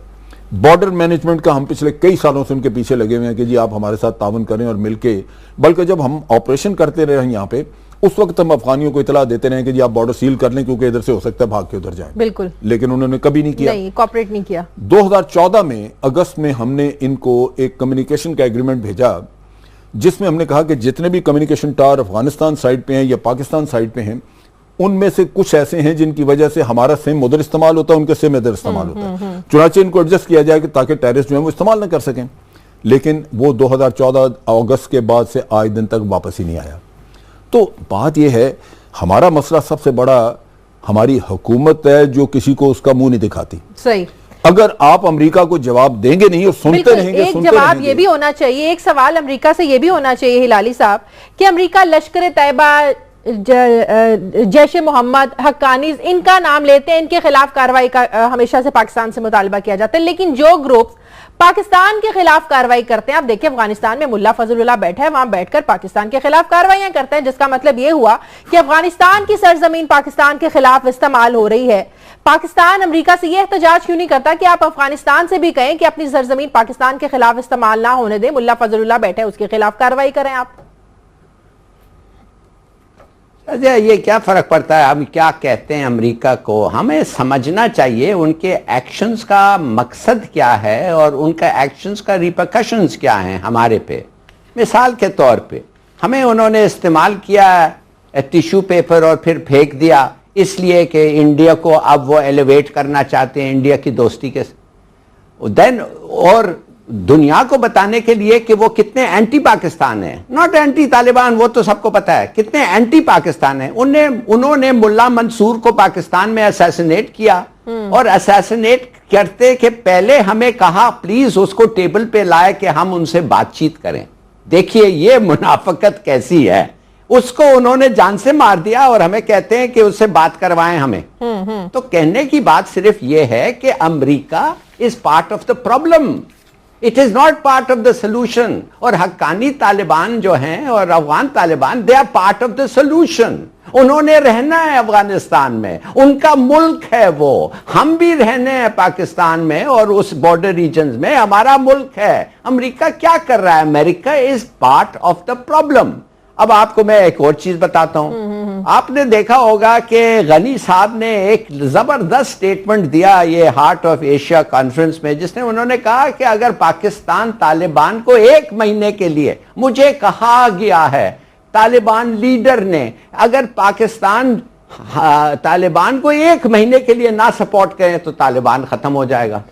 S3: बॉर्डर मैनेजमेंट का हम पिछले कई सालों से उनके पीछे लगे हुए हैं कि जी आप हमारे साथ तावन करें और मिलके, बल्कि जब हम ऑपरेशन करते रहे यहाँ पे, उस वक्त हम अफगानियों को इतला देते रहे कि जी आप बॉर्डर सील कर लें क्योंकि इधर से हो सकता है भाग के उधर जाएं।
S1: बिल्कुल।
S3: लेकिन उन्होंने कभी नहीं किया,
S1: कॉपरेट नहीं किया।
S3: 2014 में अगस्त में हमने इनको एक कम्युनिकेशन का एग्रीमेंट भेजा, जिसमें हमने कहा कि जितने भी कम्युनिकेशन टावर अफगानिस्तान साइड पे हैं या पाकिस्तान साइड पे हैं, उनमें से कुछ ऐसे हैं जिनकी वजह से हमारा सिम उधर इस्तेमाल होता है, उनके सिम इधर इस्तेमाल होता है, चुनाचे इनको एडजस्ट किया जाए कि ताकि टेररिस्ट जो है वो इस्तेमाल ना कर सकें। लेकिन वो 2014 अगस्त के बाद से आज दिन तक वापस ही नहीं आया। तो बात यह है, हमारा मसला सबसे बड़ा हमारी हुकूमत है जो किसी को उसका मुंह नहीं दिखाती।
S1: सही।
S3: अगर आप अमेरिका को जवाब देंगे नहीं और सुनते रहेंगे,
S1: एक जवाब ये भी होना चाहिए, एक सवाल अमेरिका से ये भी होना चाहिए हिलाली साहब कि अमेरिका लश्कर तैयबा जैश ए मोहम्मद, हक्कानीज, इनका नाम लेते हैं, इनके खिलाफ कार्रवाई का हमेशा से पाकिस्तान से मुतालबा किया जाता है। लेकिन जो ग्रुप्स पाकिस्तान के खिलाफ कार्रवाई करते हैं, आप देखिए अफगानिस्तान में मुल्ला फजलुल्लाह बैठा है, वहां बैठकर पाकिस्तान के खिलाफ कार्रवाइयां करते हैं, जिसका मतलब यह हुआ कि अफगानिस्तान की सरजमीन पाकिस्तान के खिलाफ इस्तेमाल हो रही है। पाकिस्तान अमेरिका से यह एहतजाज क्यों नहीं करता कि आप अफगानिस्तान से भी कहें कि अपनी सरजमीन पाकिस्तान के खिलाफ इस्तेमाल ना होने दें, मुल्ला फजलुल्लाह बैठे उसके खिलाफ कार्रवाई करें आप?
S4: अच्छा, ये क्या फर्क पड़ता है हम क्या कहते हैं अमेरिका को? हमें समझना चाहिए उनके एक्शंस का मकसद क्या है और उनका एक्शंस का रिपरकशंस क्या हैं हमारे पे। मिसाल के तौर पे हमें उन्होंने इस्तेमाल किया टिश्यू पेपर और फिर फेंक दिया इसलिए कि इंडिया को अब वो एलिवेट करना चाहते हैं इंडिया की दोस्ती के देन, और दुनिया को बताने के लिए कि वो कितने एंटी पाकिस्तान है, नॉट एंटी तालिबान, वो तो सबको पता है कितने एंटी पाकिस्तान है। उन्होंने मुल्ला मंसूर को पाकिस्तान में असैसिनेट किया और असैसिनेट करते के पहले हमें कहा प्लीज उसको टेबल पे लाए कि हम उनसे बातचीत करें। देखिए ये मुनाफकत कैसी है, उसको उन्होंने जान से मार दिया और हमें कहते हैं कि उससे बात करवाएं हमें। तो कहने की बात सिर्फ ये है कि America is part of the problem, it is not part of the solution. और हक्कानी तालिबान जो हैं और Afghan Taliban, they are part of the solution. उन्होंने रहना है अफगानिस्तान में, उनका मुल्क है वो, हम भी रहने हैं पाकिस्तान में और उस बॉर्डर रीजन्स में हमारा मुल्क है। अमेरिका क्या कर रहा है? America is part of the problem. अब आपको मैं एक और चीज बताता हूं, आपने देखा होगा कि गनी साहब ने एक जबरदस्त स्टेटमेंट दिया ये हार्ट ऑफ एशिया कॉन्फ्रेंस में, जिसने उन्होंने कहा कि अगर पाकिस्तान तालिबान को 1 महीने के लिए, मुझे कहा गया है तालिबान लीडर ने, अगर पाकिस्तान तालिबान को 1 महीने के लिए ना सपोर्ट करें तो तालिबान खत्म हो जाएगा।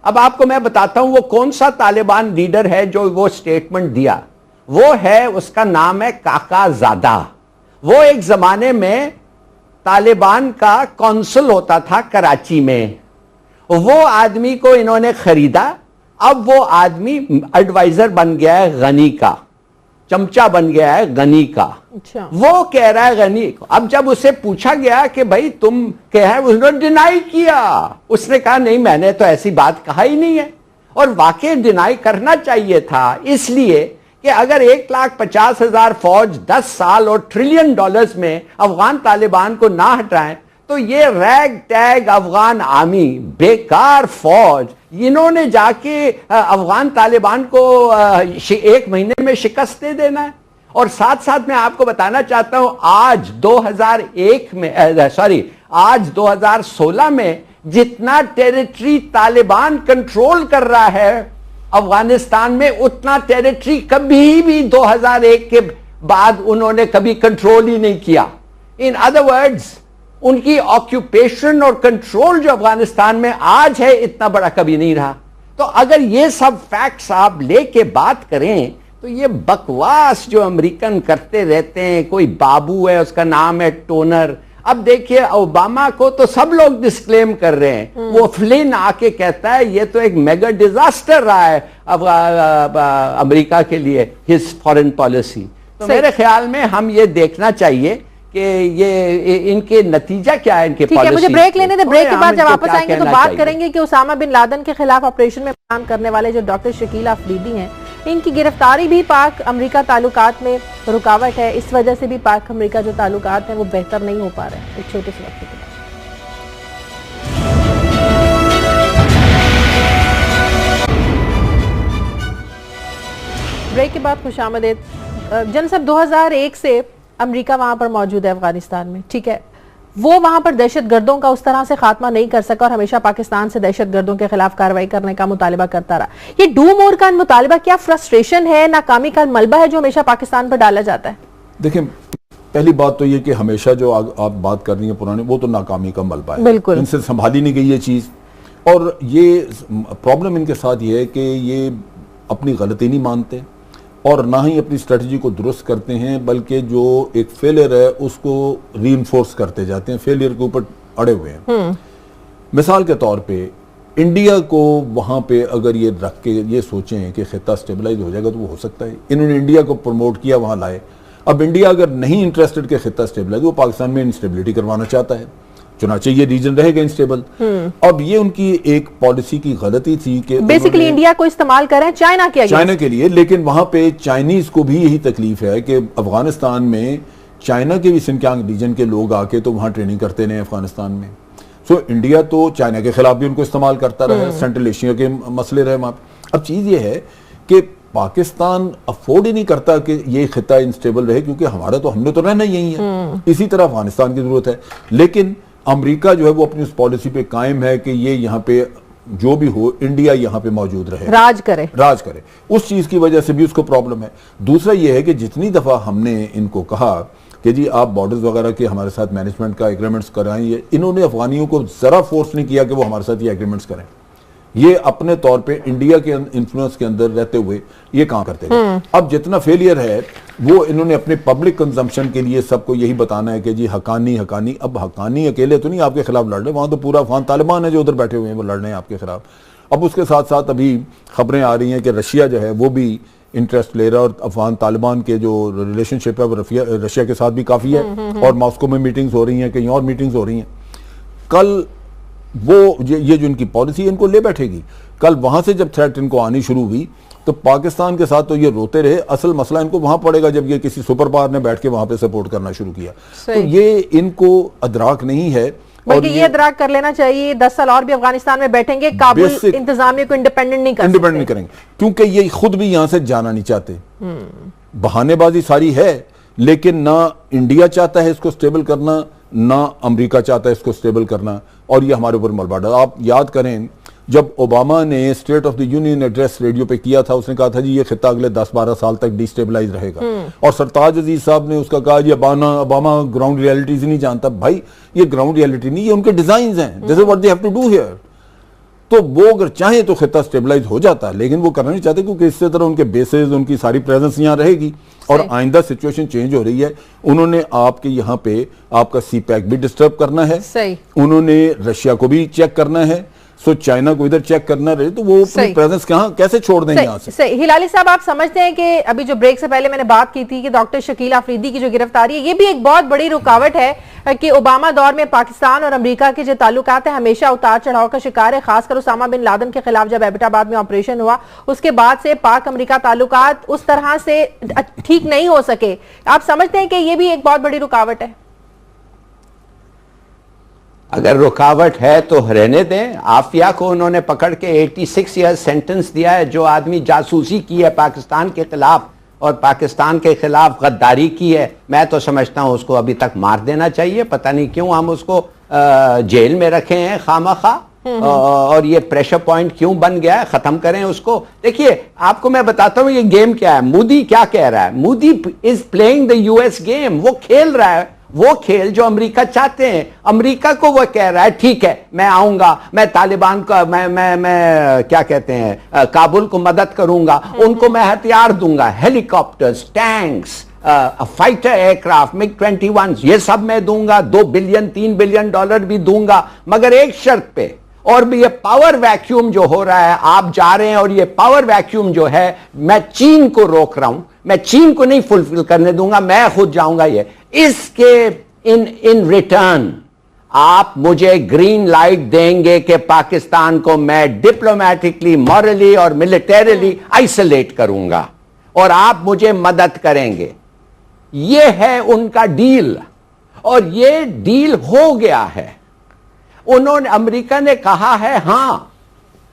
S4: अब आपको मैं बताता हूं वो कौन सा तालिबान लीडर है जो वो स्टेटमेंट दिया। वो है, उसका नाम है काका ज़ादा। वो एक जमाने में तालिबान का कौंसल होता था कराची में, वो आदमी को इन्होंने खरीदा। अब वो आदमी एडवाइजर बन गया है गनी का, चमचा बन गया है गनी का।
S1: अच्छा।
S4: वो कह रहा है गनी को, अब जब उसे पूछा गया कि भाई तुम क्या है, उसने डिनाई किया। उसने कहा नहीं मैंने तो ऐसी बात कहा ही नहीं है, और वाकई डिनाई करना चाहिए था, इसलिए कि अगर 1,50,000 फौज 10 साल और $1 ट्रिलियन में अफगान तालिबान को ना हटाएं तो ये रैग टैग अफगान आर्मी, बेकार फौज, इन्होंने जाके अफगान तालिबान को 1 महीने में शिकस्त दे देना है। और साथ साथ मैं आपको बताना चाहता हूं आज 2016 में जितना टेरिटरी तालिबान कंट्रोल कर रहा है अफगानिस्तान में, उतना टेरिटरी कभी भी 2001 के बाद उन्होंने कभी कंट्रोल ही नहीं किया। इन अदर वर्ड्स उनकी ऑक्यूपेशन और कंट्रोल जो अफगानिस्तान में आज है इतना बड़ा कभी नहीं रहा। तो अगर ये सब फैक्ट्स आप लेके बात करें तो ये बकवास जो अमेरिकन करते रहते हैं, कोई बाबू है उसका नाम है टोनर। अब देखिए ओबामा को तो सब लोग डिस्क्लेम कर रहे हैं, वो फ्लिन आके कहता है ये तो एक मेगा डिजास्टर रहा है अब अमेरिका के लिए हिज फॉरेन पॉलिसी। तो मेरे ख्याल में हम ये देखना चाहिए कि ये इनके नतीजा क्या है इनके पॉलिसी।
S1: मुझे ब्रेक लेने दे, ब्रेक के बाद जब वापस आएंगे तो बात करेंगे कि उसामा बिन लादेन के खिलाफ ऑपरेशन में काम करने वाले जो डॉक्टर शकील अफरीदी हैं, इनकी गिरफ्तारी भी पाक अमेरिका ताल्लुकात में रुकावट है। इस वजह से भी पाक अमेरिका जो ताल्लुकात हैं वो बेहतर नहीं हो पा रहे हैं। एक छोटे से वक्त के बाद ब्रेक के बाद खुशामदीद। जन साहब 2001 से अमेरिका वहां पर मौजूद है अफगानिस्तान में, ठीक है, वो वहां पर दहशत गर्दों का उस तरह से खात्मा नहीं कर सका और हमेशा पाकिस्तान से दहशत गर्दों के खिलाफ कार्रवाई करने का मुतालिबा करता रहा। ये डू मोर का मुतालिबा क्या फ्रस्ट्रेशन है, नाकामी का मलबा है जो हमेशा पाकिस्तान पर डाला जाता है?
S3: देखिए पहली बात तो ये कि हमेशा जो आप बात कर रही हैं पुरानी, वो तो नाकामी का मलबा है,
S1: बिल्कुल
S3: इनसे संभाली नहीं गई ये चीज। और ये प्रॉब्लम इनके साथ ये है कि ये अपनी गलती नहीं मानते और ना ही अपनी स्ट्रेटजी को दुरुस्त करते हैं, बल्कि जो एक फेलियर है उसको रीइंफोर्स करते जाते हैं, फेलियर के ऊपर अड़े हुए हैं। मिसाल के तौर पे इंडिया को वहां पे अगर ये रख के ये सोचें कि खिता स्टेबलाइज हो जाएगा तो वो हो सकता है। इन्होंने इंडिया को प्रमोट किया, वहां लाए। अब इंडिया अगर नहीं इंटरेस्टेड के खिता स्टेबलाइज, वो पाकिस्तान में इंस्टेबिलिटी करवाना चाहता है, चुनाचे ये रीजन रहेगा इंस्टेबल। अब ये उनकी एक पॉलिसी की गलती थी कि
S1: बेसिकली इंडिया को इस्तेमाल कर रहे हैं चाइना के लिए, लेकिन वहां पे चाइनीज को भी यही तकलीफ है कि अफगानिस्तान में चाइना के भी सिंकियांग रीजन के लोग आके तो वहां ट्रेनिंग करते रहे अफगानिस्तान में। सो इंडिया तो चाइना के खिलाफ भी उनको इस्तेमाल करता रहा, सेंट्रल एशिया के मसले रहे वहां। अब चीज ये है कि पाकिस्तान अफोर्ड ही नहीं करता कि ये खिता इंस्टेबल रहे, क्योंकि हमारा तो हमने तो रहना यही है। इसी तरह अफगानिस्तान की जरूरत है, लेकिन अमेरिका जो है वो अपनी उस पॉलिसी पे कायम है कि ये यहाँ पे जो भी हो, इंडिया यहाँ पे मौजूद रहे, राज करे। उस चीज की वजह से भी उसको प्रॉब्लम है। दूसरा ये है कि जितनी दफा हमने इनको कहा कि जी आप बॉर्डर्स वगैरह के हमारे साथ मैनेजमेंट का एग्रीमेंट्स कराएं, इन्होंने अफगानियों को जरा फोर्स नहीं किया कि वो हमारे साथ ये एग्रीमेंट्स करें। ये अपने तौर पे इंडिया के इन्फ्लुएंस के अंदर रहते हुए ये काम करते हैं। अब जितना फेलियर है वो इन्होंने अपने पब्लिक कंजम्पशन के लिए सबको यही बताना है कि जी हकानी। अब हकानी अकेले तो नहीं आपके खिलाफ लड़ रहे, वहां तो पूरा अफगान तालिबान है जो उधर बैठे हुए हैं, वो लड़ रहे हैं आपके खिलाफ। अब उसके साथ साथ अभी खबरें आ रही हैं कि रशिया जो है वो भी इंटरेस्ट ले रहा है, और अफगान तालिबान के जो रिलेशनशिप है वो रशिया के साथ भी काफी है, और मॉस्को में मीटिंग्स हो रही हैं, कहीं और मीटिंग्स हो रही हैं। कल वो ये जो इनकी पॉलिसी है इनको ले बैठेगी। कल वहां से जब थ्रेट इनको आनी शुरू हुई तो पाकिस्तान के साथ तो ये रोते रहे, असल मसला इनको वहां पड़ेगा जब ये किसी सुपर पावर ने बैठ के वहां पे सपोर्ट करना शुरू किया। तो ये इनको अदराक नहीं है, और ये अदराक कर लेना चाहिए। 10 साल और भी अफगानिस्तान में बैठेंगे, काबुल इंतजामिया को इंडिपेंडेंट नहीं
S3: करेंगे, क्योंकि ये खुद भी यहां से जाना नहीं चाहते। बहानेबाजी सारी है, लेकिन ना इंडिया चाहता है इसको स्टेबल करना, ना अमेरिका चाहता है इसको स्टेबल करना, और ये हमारे ऊपर मलबा डाला। आप याद करें जब ओबामा ने state of the union address radio पे किया था, उसने कहा था जी ये खिता अगले 10-12 साल तक डिस्टेबलाइज रहेगा, और सरताज अजीज साहब ने उसका कहा जी ओबामा ग्राउंड रियलिटीज नहीं जानता। भाई ये ग्राउंड रियलिटी नहीं, ये उनके डिजाइन हैं, this is what they have to do here. तो वो अगर चाहे तो खिता स्टेबलाइज हो जाता है, लेकिन वो करना नहीं चाहते, क्योंकि इससे तरह उनके बेसेस, उनकी सारी प्रेजेंस यहाँ रहेगी, और आइंदा सिचुएशन चेंज हो रही है। उन्होंने आपके यहाँ पे आपका सीपैक भी डिस्टर्ब करना है, उन्होंने रशिया को भी चेक करना है, सो चाइना को इधर चेक करना रहे, तो वो अपनी प्रेजेंस कहाँ कैसे छोड़ देंगे यहाँ से।
S1: सही। हिलाली साहब, आप समझते हैं कि अभी जो ब्रेक से पहले मैंने बात की थी कि डॉक्टर शकील आफरीदी की जो गिरफ्तारी है, ये भी एक बहुत बड़ी रुकावट है कि ओबामा दौर में पाकिस्तान और अमेरिका के जो ताल्लुकात है हमेशा उतार चढ़ाव का शिकार है। खासकर उसामा बिन लादेन के खिलाफ जब एबटाबाद में ऑपरेशन हुआ, उसके बाद से पाक अमेरिका ताल्लुकात उस तरह से ठीक नहीं हो सके। आप समझते हैं कि ये भी एक बहुत बड़ी रुकावट है?
S4: अगर रुकावट है तो रहने दें। आफिया को उन्होंने पकड़ के 86 ईयर्स सेंटेंस दिया है, जो आदमी जासूसी की है पाकिस्तान के खिलाफ और पाकिस्तान के खिलाफ गद्दारी की है। मैं तो समझता हूं उसको अभी तक मार देना चाहिए। पता नहीं क्यों हम उसको जेल में रखे हैं खामखा, और ये प्रेशर पॉइंट क्यों बन गया है, खत्म करें उसको। देखिए आपको मैं बताता हूं ये गेम क्या है। मोदी क्या कह रहा है? Modi is playing the US game. वो खेल रहा है वो खेल जो अमेरिका चाहते हैं। अमेरिका को वो कह रहा है ठीक है मैं आऊंगा, मैं तालिबान का मैं क्या कहते हैं काबुल को मदद करूंगा, उनको मैं हथियार दूंगा, helicopters, tanks, fighter aircraft, MiG-21, ये सब मैं दूंगा, 2 बिलियन 3 बिलियन डॉलर भी दूंगा, मगर एक शर्त पे। और भी ये पावर वैक्यूम जो हो रहा है, आप जा रहे हैं और ये पावर वैक्यूम जो है मैं चीन को रोक रहा हूं, मैं चीन को नहीं फुलफिल करने दूंगा, मैं खुद जाऊंगा। ये इसके इन रिटर्न आप मुझे ग्रीन लाइट देंगे कि पाकिस्तान को मैं डिप्लोमेटिकली, मॉरली और मिलिटरीली आइसोलेट करूंगा और आप मुझे मदद करेंगे। ये है उनका डील, और ये डील हो गया है। उन्होंने, अमेरिका ने कहा है हां,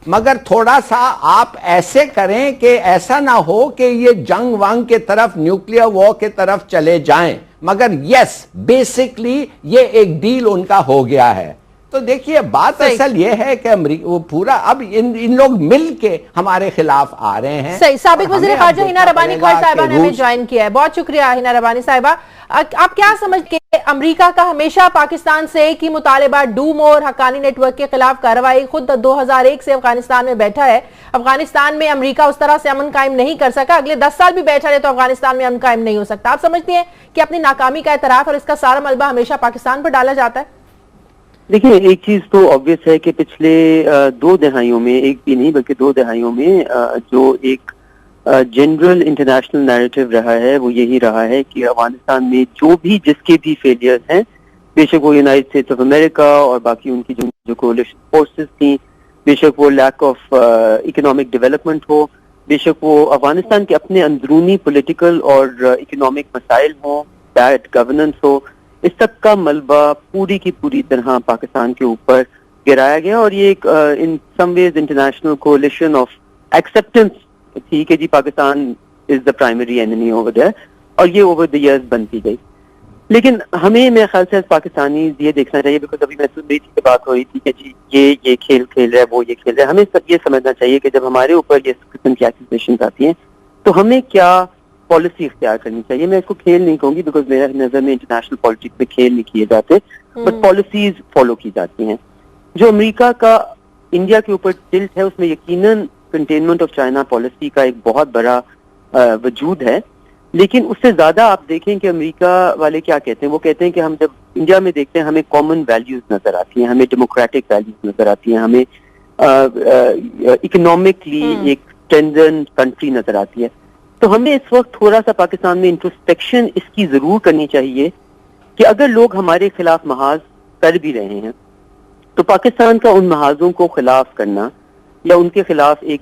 S4: मगर थोड़ा सा आप ऐसे करें कि ऐसा ना हो कि ये जंग वंग के तरफ, न्यूक्लियर वॉर के तरफ चले जाएं। मगर यस, बेसिकली ये एक डील उनका हो गया है। तो देखिए बात असल ये है कि अमेरिका वो पूरा अब इन लोग मिल के हमारे खिलाफ आ रहे हैं।
S1: सही। साबिक वज़ीर ख़ारजा हिना रबानी खान साहिबा ने हमें ज्वाइन किया है। बहुत शुक्रिया हिना रबानी साहिबा। आप क्या समझ के अमेरिका का हमेशा पाकिस्तान से एक ही मुतालिबा, डूम और हक्कानी नेटवर्क के खिलाफ कार्रवाई। खुद 2001 से अफगानिस्तान में बैठा है। अफगानिस्तान में अमेरिका उस तरह से अमन कायम नहीं कर सका, अगले 10 साल भी बैठा रहे तो अफगानिस्तान में अमन कायम नहीं हो सकता। आप समझते हैं कि अपनी नाकामी का एतराफ और इसका सारा मलबा हमेशा पाकिस्तान पर डाला जाता है?
S5: देखिए एक चीज तो ऑब्वियस है कि पिछले 2 दहाइयों में, एक भी नहीं बल्कि 2 दहाइयों में जो एक जनरल इंटरनेशनल नैरेटिव रहा है वो यही रहा है कि अफगानिस्तान में जो भी जिसके भी फेलियर्स हैं, बेशक वो यूनाइटेड स्टेट्स ऑफ अमेरिका और बाकी उनकी जो कोलिशन फोर्सेस थी, बेशक वो लैक ऑफ इकोनॉमिक डेवलपमेंट हो, बेशक वो अफगानिस्तान के अपने अंदरूनी पॉलिटिकल और इकोनॉमिक मसाइल हो, बैड गवर्नेंस हो, इस सब का मलबा पूरी की पूरी तरह पाकिस्तान के ऊपर गिराया गया। और ये एक in some ways international coalition of acceptance थी कि जी Pakistan is the primary enemy over there, और ये ओवर द इयर्स बनती गई। लेकिन हमें मेरे ख्याल से पाकिस्तानी ये देखना चाहिए, बिकॉज अभी मैं सुन रही थी कि बात हो रही थी कि जी ये खेल खेल रहा है, वो ये खेल रहा है। हमें ये समझना चाहिए कि जब हमारे ऊपर ये किस्म की एक्यूजेशन आती हैं तो हमें क्या पॉलिसी इख्तियार करनी चाहिए। मैं इसको खेल नहीं कहूंगी, बिकॉज मेरे नजर में इंटरनेशनल पॉलिटिक्स में खेल नहीं किए जाते, बट पॉलिसीज फॉलो की जाती हैं। जो अमेरिका का इंडिया के ऊपर टिल्ट है उसमें यकीनन कंटेनमेंट ऑफ चाइना पॉलिसी का एक बहुत बड़ा वजूद है, लेकिन उससे ज्यादा आप देखें कि अमेरिका वाले क्या कहते हैं। वो कहते हैं कि हम जब इंडिया में देखते हैं हमें कॉमन वैल्यूज नजर आती हैं, हमें डेमोक्रेटिक वैल्यूज नजर आती हैं, हमें इकोनॉमिकली एक स्ट्रेंथन्ड कंट्री नजर आती है। तो हमें इस वक्त थोड़ा सा पाकिस्तान में इंट्रोस्पेक्शन इसकी जरूर करनी चाहिए कि अगर लोग हमारे खिलाफ महाज कर भी रहे हैं तो पाकिस्तान का उन महाजों को खिलाफ करना या उनके खिलाफ एक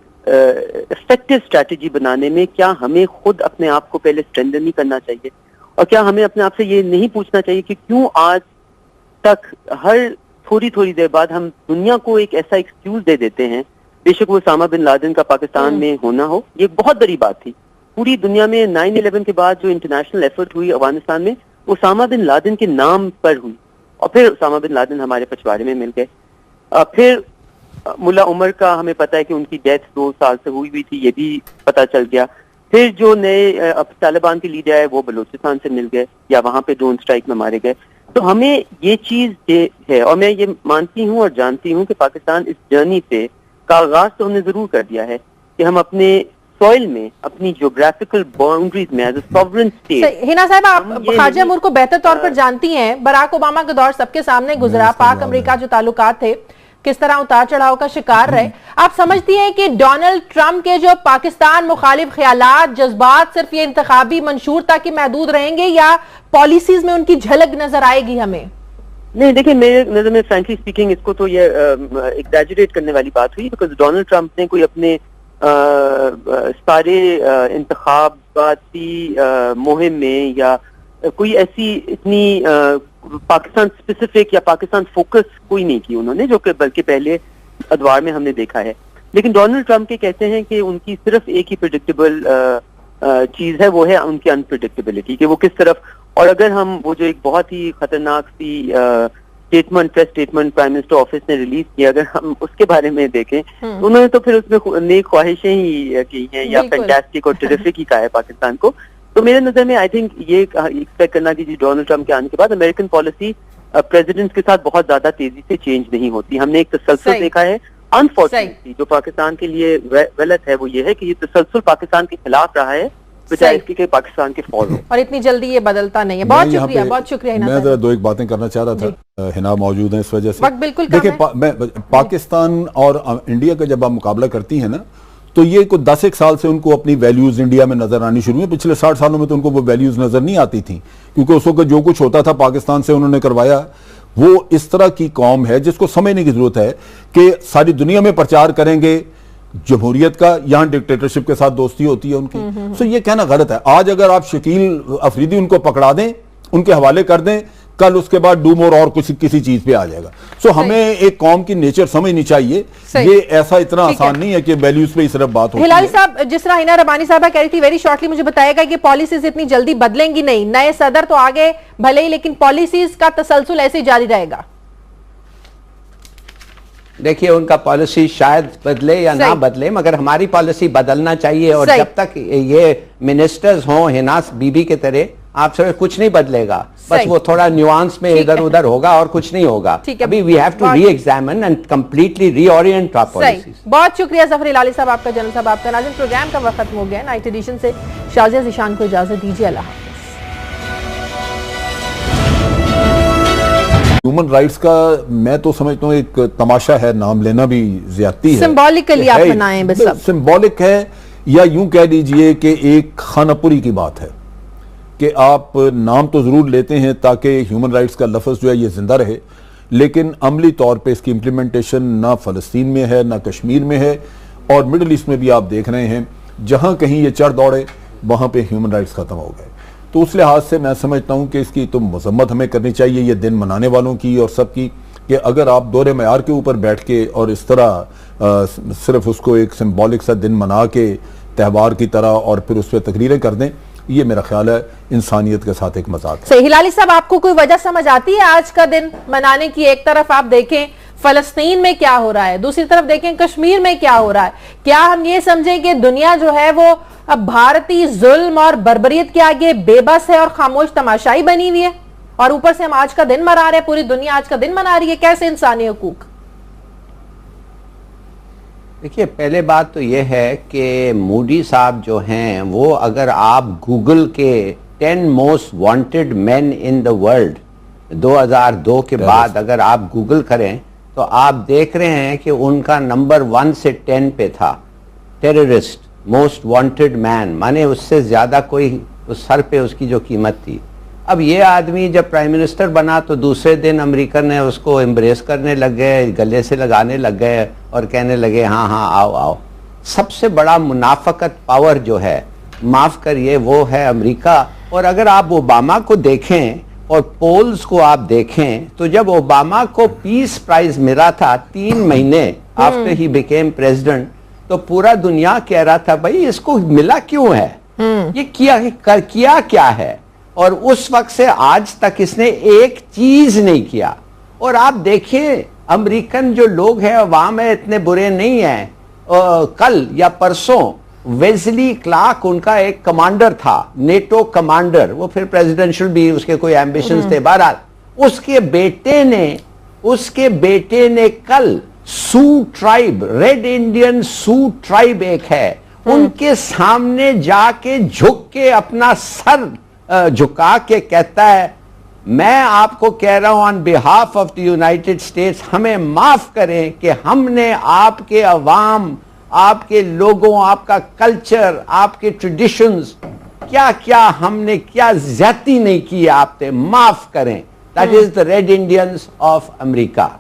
S5: इफेक्टिव स्ट्रैटेजी बनाने में क्या हमें खुद अपने आप को पहले स्ट्रेंथन नहीं करना चाहिए, और क्या हमें अपने आप से ये नहीं पूछना चाहिए कि क्यों आज तक हर थोड़ी थोड़ी देर बाद हम दुनिया को एक ऐसा एक्सक्यूज दे देते हैं, बेशक वो उसामा बिन लादेन का पाकिस्तान में होना हो, ये बहुत बड़ी बात थी। पूरी दुनिया में 9/11 के बाद जो इंटरनेशनल एफर्ट हुई अफगानिस्तान में उसामा बिन लादेन के नाम पर हुई, और फिर उसामा बिन लादेन हमारे पछवाड़े में मिल गए। फिर मुल्ला उमर का हमें पता है कि उनकी डेथ 2 साल से हुई थी, ये भी पता चल गया। फिर जो नए तालिबान के लीडर है वो बलूचिस्तान से मिल गए या वहां पे ड्रोन स्ट्राइक में मारे गए। तो हमें ये चीज है, और मैं ये मानती हूँ और जानती हूँ कि पाकिस्तान इस जर्नी से का आगाज तो हमने जरूर कर दिया है कि हम अपने सॉइल में अपनी ज्योग्राफिकल बाउंड्रीज में as a sovereign state.
S1: Hina साहब, आप ख्वाजा अमूर को बेहतर तौर पर जानती हैं। बराक ओबामा का दौर सबके सामने गुजरा, पाक अमेरिका जो ताल्लुकात थे किस तरह उतार चढ़ाव का शिकार रहे। आप समझती हैं कि डोनाल्ड ट्रंप के जो पाकिस्तान मुखालिफ ख्यालात, जज्बात सिर्फ ये इंतखाबी मंशूर तक ही महदूद रहेंगे या पॉलिसीज में उनकी झलक नजर आएगी हमें?
S5: नहीं, देखिए मेरे नजर में फ्रैंकली स्पीकिंग इसको तो ये एग्जैजरेट करने वाली बात हुई, बिकॉज डोनाल्ड ट्रंप ने कोई अपने सारे इंतखाबाती मुहिम में या कोई ऐसी इतनी पाकिस्तान स्पेसिफिक या पाकिस्तान फोकस कोई नहीं की उन्होंने, जो कि बल्कि पहले अदवार में हमने देखा है। लेकिन डोनाल्ड ट्रंप के कहते हैं कि उनकी सिर्फ एक ही प्रेडिक्टेबल चीज है, वो है उनकी अनप्रेडिक्टेबिलिटी, कि वो किस तरफ। और अगर हम वो जो एक बहुत ही खतरनाक सी statement, press statement prime minister office ने रिलीज किया, अगर हम उसके बारे में देखें तो उन्होंने तो फिर उसमें नेक ख्वाहिशें ही की हैं या फैंटास्टिक और टेरिफिक ही कहा है पाकिस्तान को। तो मेरे नजर में आई थिंक ये एक्सपेक्ट करना कि डोनाल्ड ट्रंप के आने के बाद अमेरिकन पॉलिसी प्रेसिडेंट्स के साथ बहुत ज्यादा तेजी से चेंज नहीं होती। हमने एक तसलसल देखा है अनफॉर्चुनेटली, जो पाकिस्तान के लिए गलत है वो ये है कि ये तसलसल पाकिस्तान के खिलाफ रहा है बजाय इसके कि पाकिस्तान के फॉल हो,
S1: और इतनी जल्दी ये बदलता नहीं है। बहुत शुक्रिया, बहुत शुक्रिया।
S3: मैं जरा दो एक बातें करना चाह रहा था, हिना मौजूद है इस वजह से।
S1: बिल्कुल
S3: देखिए पाकिस्तान और इंडिया का जब आप मुकाबला करती है ना, तो ये कुछ 10 साल से उनको अपनी वैल्यूज इंडिया में नजर आनी शुरू हुई। पिछले 60 सालों में तो उनको वो वैल्यूज नजर नहीं आती थी, क्योंकि उस वक्त जो कुछ होता था पाकिस्तान से उन्होंने करवाया। वो इस तरह की कौम है जिसको समझने की जरूरत है कि सारी दुनिया में प्रचार करेंगे जमहूरियत का, यहां डिक्टेटरशिप के साथ दोस्ती होती है उनकी। सो ये कहना गलत है। आज अगर आप शकील अफरीदी उनको पकड़ा दें, उनके हवाले कर दें, कल उसके बाद डू मोर और कुछ किसी चीज पे आ जाएगा। सो हमें एक कौम की नेचर समझनी चाहिए। ये ऐसा इतना आसान नहीं है कि वैल्यूज पे सिर्फ बात हो।
S1: हिलाली साहब, जिस तरह हिना रबानी साहब कह रही थी, वेरी शॉर्टली मुझे बताएगा कि पॉलिसीज इतनी जल्दी बदलेंगी नहीं, नए सदर तो आगे भले ही, लेकिन पॉलिसीज का तसलसल ऐसे ही जारी रहेगा।
S4: देखिए उनका पॉलिसी शायद बदले या ना बदले, मगर हमारी पॉलिसी बदलना चाहिए। और जब तक ये मिनिस्टर्स हों हिनास बीबी के तरह, आप सब कुछ नहीं बदलेगा, बस वो थोड़ा न्यूआंस में इधर उधर होगा और कुछ नहीं होगा। अभी we have to re-examine and completely reorient our policies.
S1: बहुत शुक्रिया जफर हिलाली साहब, आपका जनरल साहब, आपका। नाज़रीन, प्रोग्राम का वक्त खत्म हो गया। नाइट एडिशन से शाजिया ज़िशान को इजाजत दीजिए। अल्लाह हाफ़िज़।
S3: ह्यूमन राइट्स का मैं तो समझता हूँ एक तमाशा है, नाम लेना भी ज्यादती है।
S1: सिंबॉलिकली आप बनाएं, बस
S3: सिंबॉलिक है या यूं कह लीजिए कि एक खानापुरी की बात है कि आप नाम तो जरूर लेते हैं ताकि ह्यूमन राइट्स का लफ्ज़ जो है ये जिंदा रहे, लेकिन अमली तौर पे इसकी इम्प्लीमेंटेशन ना फ़लस्तीन में है ना कश्मीर में है, और मिडल ईस्ट में भी आप देख रहे हैं जहां कहीं ये चढ़ दौड़े वहां पे ह्यूमन राइट्स खत्म हो गए। तो उस लिहाज से मैं समझता हूं कि इसकी तो मजम्मत हमें करनी चाहिए, ये दिन मनाने वालों की और सब की, कि अगर आप दोहरे मयार के ऊपर बैठ के और इस तरह सिर्फ उसको एक सिंबॉलिक सा दिन मना के त्यौहार की तरह और फिर उस पर तकरीरें कर दें, ये मेरा ख्याल है इंसानियत के साथ एक मजाक है।
S1: सही। हिलाली साहब, आपको कोई वजह समझ आती है आज का दिन मनाने की? एक तरफ आप देखें फलस्तीन में क्या हो रहा है, दूसरी तरफ देखें कश्मीर में क्या हो रहा है। क्या हम ये समझें कि दुनिया जो है वो अब भारतीय जुल्म और बर्बरियत के आगे बेबस है और खामोश तमाशाई बनी हुई है, और ऊपर से हम आज का दिन मना रहे हैं, पूरी दुनिया आज का दिन मना रही है? कैसे इंसानी हुकूक?
S4: देखिए, पहले बात तो यह है कि मोदी साहब जो हैं वो, अगर आप गूगल के 10 most wanted man in the world 2002 के बाद अगर आप गूगल करें तो आप देख रहे हैं कि उनका नंबर 1 से 10 पे था टेररिस्ट मोस्ट वांटेड मैन, माने उससे ज्यादा कोई उस सर पे उसकी जो कीमत थी। अब ये आदमी जब प्राइम मिनिस्टर बना तो दूसरे दिन अमेरिकन ने उसको एम्ब्रेस करने लग गए, गले से लगाने लग गए और कहने लगे हाँ हाँ आओ आओ। सबसे बड़ा मुनाफकत पावर जो है, माफ करिए, वो है अमेरिका। और अगर आप ओबामा को देखें और पोल्स को आप देखें तो जब ओबामा को पीस प्राइज मिला था 3 महीने आफ्टर ही बिकेम प्रेसिडेंट, तो पूरा दुनिया कह रहा था भाई इसको मिला क्यों है, ये किया क्या है, और उस वक्त से आज तक इसने एक चीज नहीं किया। और आप देखिए अमेरिकन जो लोग हैं अवाम है इतने बुरे नहीं हैं। कल या परसों वेस्ली क्लार्क उनका एक कमांडर था, नेटो कमांडर, वो फिर प्रेसिडेंशियल भी उसके कोई एम्बिशंस थे, बहरहाल उसके बेटे ने कल सू ट्राइब, रेड इंडियन सू ट्राइब एक है, उनके सामने जाके झुक के अपना सर झुका के कहता है मैं आपको कह रहा हूं on behalf of the United states, हमें माफ करें कि हमने आपके अवाम, आपके लोगों, आपका कल्चर, आपके ट्रेडिशंस, क्या क्या हमने क्या ज्यादती नहीं की आपसे, माफ करें। That is the red Indians of America.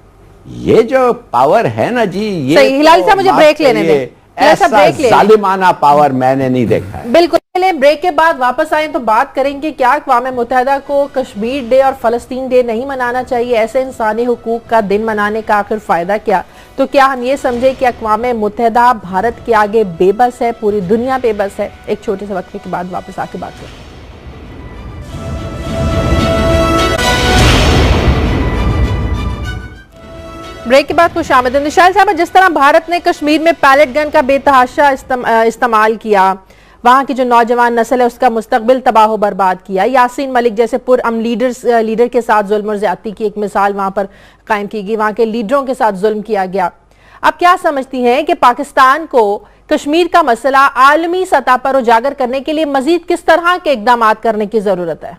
S4: ये जो पावर है ना जी, ये
S1: सही। हिलाल साहब, मुझे ब्रेक लेने दें।
S4: ऐसा जालिमाना पावर मैंने नहीं देखा है।
S1: बिल्कुल। ब्रेक के बाद वापस आए तो बात करेंगे क्या अक़वाम मुत्तहिदा को कश्मीर डे और फलस्तीन डे नहीं मनाना चाहिए, ऐसे इंसानी हुकूक का दिन मनाने का आखिर फायदा क्या? तो क्या हम ये समझे कि अक़वाम मुत्तहिदा भारत के आगे बेबस है, पूरी दुनिया बेबस है? एक छोटे से वक्फे के बाद वापस आके बात करें। ब्रेक के बाद खुश आमदीद। निशाल साहब, जिस तरह भारत ने कश्मीर में पैलेट गन का बेतहाशा इस्तेमाल किया, वहां की जो नौजवान नस्ल है उसका मुस्तकबिल तबाह बर्बाद किया, यासीन मलिक जैसे पुरअमन लीडर के साथ जुल्म और ज्यादती की एक मिसाल वहां पर कायम की गई, वहां के लीडरों के साथ जुल्म किया गया। अब क्या समझती हैं कि पाकिस्तान को कश्मीर का मसला आलमी सतह पर उजागर करने के लिए मजीद किस तरह के इकदाम करने की जरूरत है?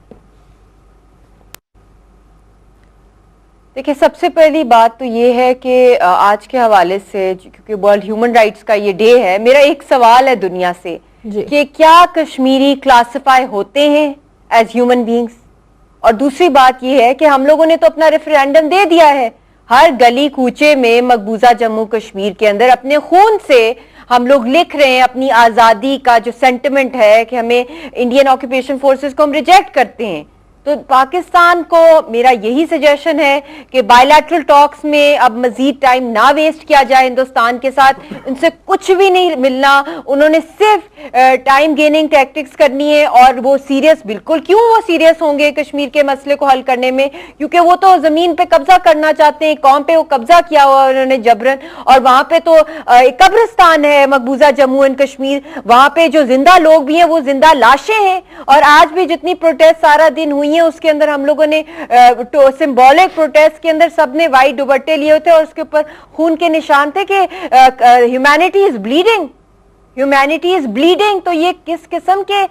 S2: देखिए, सबसे पहली बात तो ये है कि आज के हवाले से, क्योंकि वर्ल्ड ह्यूमन राइट्स का ये डे है, मेरा एक सवाल है दुनिया से कि क्या कश्मीरी क्लासिफाई होते हैं एज ह्यूमन बीइंग्स? और दूसरी बात ये है कि हम लोगों ने तो अपना रेफरेंडम दे दिया है, हर गली कूचे में मकबूजा जम्मू कश्मीर के अंदर अपने खून से हम लोग लिख रहे हैं अपनी आज़ादी का जो सेंटिमेंट है कि हमें इंडियन ऑक्यूपेशन फोर्सेस को हम रिजेक्ट करते हैं। तो पाकिस्तान को मेरा यही सजेशन है कि बायलैटरल टॉक्स में अब मजीद टाइम ना वेस्ट किया जाए हिंदुस्तान के साथ, उनसे कुछ भी नहीं मिलना, उन्होंने सिर्फ टाइम गेनिंग टैक्टिक्स करनी है। और वो सीरियस, बिल्कुल क्यों वो सीरियस होंगे कश्मीर के मसले को हल करने में, क्योंकि वो तो जमीन पे कब्जा करना चाहते हैं, कौम पे वो कब्जा किया हुआ उन्होंने जबरन, और वहां पे तो एक कब्रिस्तान है मकबूजा जम्मू एंड कश्मीर, वहां पे जो जिंदा लोग भी हैं वो जिंदा लाशें हैं। और आज भी जितनी प्रोटेस्ट सारा दिन हुई उसके अंदर हम लोगों ने सिंबॉलिक प्रोटेस्ट के अंदर सबने वाइट दुपट्टे लिए थे और उसके ऊपर खून के निशान थे कि humanity is bleeding. Humanity is bleeding. तो ये किस किस्म के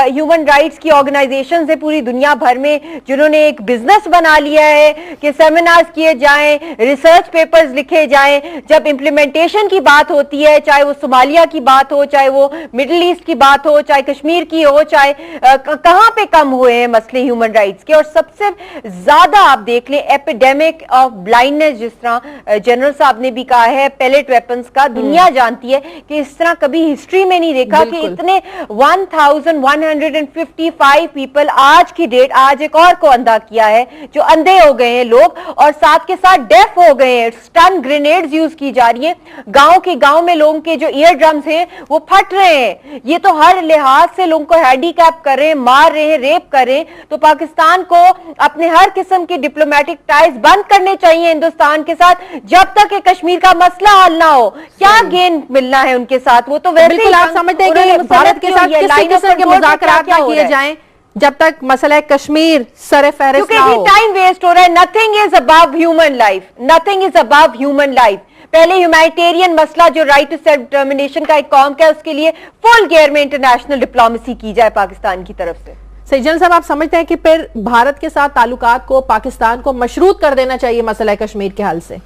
S2: ह्यूमन राइट्स की ऑर्गेनाइजेशन है पूरी दुनिया भर में जिन्होंने एक बिजनेस बना लिया है कि सेमिनार्स किए जाएं, रिसर्च पेपर्स लिखे जाएं, जब इम्प्लीमेंटेशन की बात होती है, चाहे वो सोमालिया की बात हो, चाहे वो मिडिल ईस्ट की बात हो, चाहे कश्मीर की हो, चाहे कहां पे कम हुए हैं मसले ह्यूमन राइट्स के। और सबसे ज्यादा आप देख लें एपिडेमिक ऑफ ब्लाइंडनेस, जिस तरह जनरल साहब ने भी कहा है, पैलेट वेपन्स का, दुनिया जानती है कि इस तरह कभी हिस्ट्री में नहीं देखा कि इतने 1155 पीपल आज की डेट, आज एक और को अंधा किया है, जो अंधे हो गए हैं लोग और साथ के साथ डेफ हो गए हैं। स्टन ग्रेनेड्स यूज की जा रही है, गांव में लोगों के जो ईयर ड्रम्स हैं वो फट रहे हैं। ये तो हर लिहाज से लोगों को हैंडीकैप कर रहे हैं, मार रहे हैं, रेप कर रहे हैं। तो पाकिस्तान को अपने हर किस्म के डिप्लोमेटिक टाइज बंद करने चाहिए हिंदुस्तान के साथ जब तक कि कश्मीर का मसला हल ना हो। क्या गेन मिलना है उनके साथ? वो तो वैसे
S1: बिल्कुल आप समझते हैं कि भारत के साथ किस किस्म के मुज़ाकरात ना किए जाएं जब तक मसला कश्मीर सरे फहरिस्त ना हो।
S2: टाइम वेस्ट हो रहा है। Nothing is above human life, nothing is above human life. पहले ह्यूमैनिटेरियन मसला जो राइट टू सेल्फ डिटर्मिनेशन का एक कॉम का है, उसके लिए फुल गेयर में इंटरनेशनल डिप्लोमेसी की जाए पाकिस्तान की तरफ से।
S1: सज्जन साहब, आप समझते हैं कि फिर भारत के साथ ताल्लुकात को पाकिस्तान को मशरूत कर देना चाहिए मसला कश्मीर के हल से?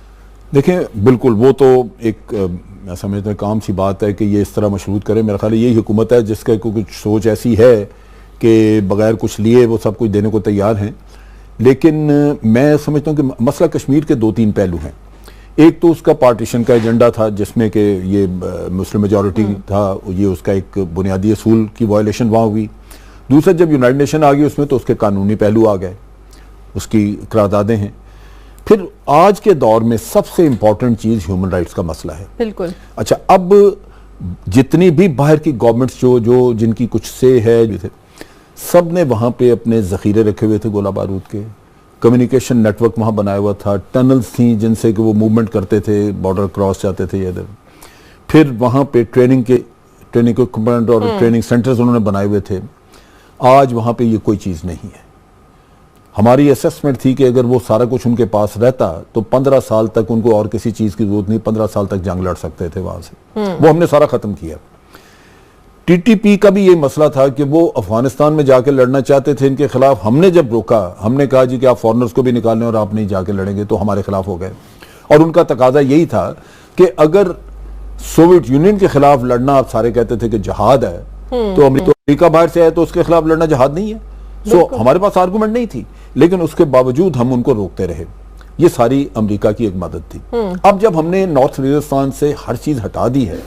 S3: देखें, बिल्कुल वो तो एक मैं समझता हूँ काम सी बात है कि ये इस तरह मशरूत करें। मेरा ख्याल है यही हुकूमत है जिसका कुछ सोच ऐसी है कि बगैर कुछ लिए वो सब कुछ देने को तैयार हैं। लेकिन मैं समझता हूँ कि मसला कश्मीर के 2-3 पहलू हैं। एक तो उसका पार्टीशन का एजेंडा था जिसमें कि ये मुस्लिम मेजॉरिटी था, ये उसका एक बुनियादी असूल की वायलेशन वहाँ हुई। दूसरा, जब यूनाइटेड नेशन आ गई उसमें तो उसके कानूनी पहलू आ गए, उसकी करारदादें हैं। फिर आज के दौर में सबसे इंपॉर्टेंट चीज ह्यूमन राइट्स का मसला है।
S1: बिल्कुल।
S3: अच्छा, अब जितनी भी बाहर की गवर्नमेंट्स जो जिनकी कुछ से है थे, सब ने वहां पे अपने जखीरे रखे हुए थे गोला बारूद के, कम्युनिकेशन नेटवर्क वहां बनाया हुआ था, टनल्स थी जिनसे कि वो मूवमेंट करते थे, बॉर्डर क्रॉस जाते थे इधर। फिर वहां पे ट्रेनिंग इक्विपमेंट और ट्रेनिंग सेंटर्स उन्होंने बनाए हुए थे। आज वहां पे ये कोई चीज नहीं है। हमारी असेसमेंट थी कि अगर वो सारा कुछ उनके पास रहता तो 15 साल तक उनको और किसी चीज की जरूरत नहीं, 15 साल तक जंग लड़ सकते थे वहां से। वो हमने सारा खत्म किया। टीटीपी का भी ये मसला था कि वो अफगानिस्तान में जाके लड़ना चाहते थे इनके खिलाफ। हमने जब रोका, हमने कहा जी कि आप फॉरनर्स को भी निकाल लें और आप नहीं जाके लड़ेंगे, तो हमारे खिलाफ हो गए। और उनका तकाजा यही था कि अगर सोवियत यूनियन के खिलाफ लड़ना, आप सारे कहते थे कि जहाद है, तो अमेरिका बाहर से आए तो उसके खिलाफ लड़ना जहाद नहीं है। सो हमारे पास आर्गुमेंट नहीं थी, लेकिन उसके बावजूद हम उनको रोकते रहे। ये सारी अमेरिका की एक मदद थी। अब जब हमने नॉर्थ वजीरिस्तान से हर चीज हटा दी है,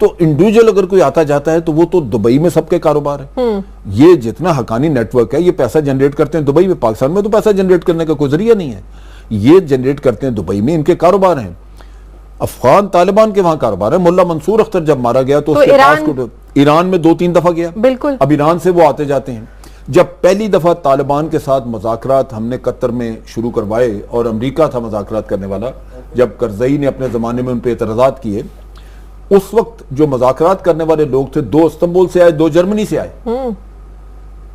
S3: तो इंडिविजुअल अगर कोई आता जाता है तो वो तो दुबई में सबके कारोबार है। ये जितना हकानी नेटवर्क है, ये पैसा जनरेट करते हैं दुबई में। पाकिस्तान में तो पैसा जनरेट करने का कोई जरिया नहीं है। ये जनरेट करते हैं दुबई में, इनके कारोबार हैं। अफगान तालिबान के वहां कारोबार है। मुल्ला मंसूर अख्तर जब मारा गया तो उसके पास ईरान में 2-3 दफा गया।
S1: बिल्कुल।
S3: अब ईरान से वो आते जाते हैं। जब पहली दफा तालिबान के साथ मुज़ाकरात हमने कतर में शुरू करवाए और अमेरिका था मुज़ाकरात करने वाला, जब करज़ई ने अपने जमाने में उन पर एतराज़ात किए, उस वक्त जो मुज़ाकरात करने वाले लोग थे, 2 इस्तांबुल से आए, 2 जर्मनी से आए,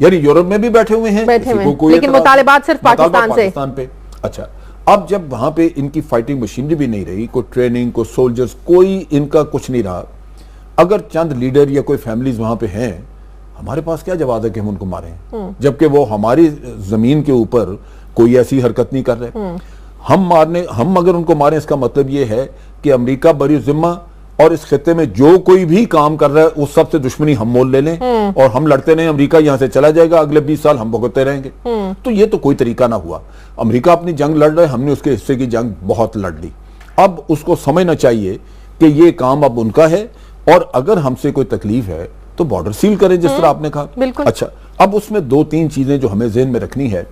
S3: यानी यूरोप में भी बैठे हुए हैं,
S1: लेकिन मुतालिबात सिर्फ पाकिस्तान
S3: पे। अच्छा, अब जब वहां पे इनकी फाइटिंग मशीनरी भी नहीं रही, कोई ट्रेनिंग, कोई सोल्जर्स, कोई इनका कुछ नहीं रहा, अगर चंद लीडर या कोई फैमिलीज वहां पे हैं, हमारे पास क्या जवाब है कि हम उनको मारें, जबकि वो हमारी जमीन के ऊपर कोई ऐसी हरकत नहीं कर रहे। हम अगर उनको मारें, इसका मतलब ये है कि अमेरिका बरी जिम्मा और इस खित्ते में जो कोई भी काम कर रहा है उस सबसे दुश्मनी हम मोल ले लें और हम लड़ते रहें। अमेरिका यहां से चला जाएगा, अगले 20 साल हम भुगतते रहेंगे। तो ये तो कोई तरीका ना हुआ। अमेरिका अपनी जंग लड़ रहा है, हमने उसके हिस्से की जंग बहुत लड़ ली। अब उसको समझना चाहिए कि ये काम अब उनका है, और अगर हमसे कोई तकलीफ है तो बॉर्डर सील करें, जिस तरह आपने कहा। अच्छा, अब उसमें 2-3 चीजें जो हमें ज़हन में रखनी है।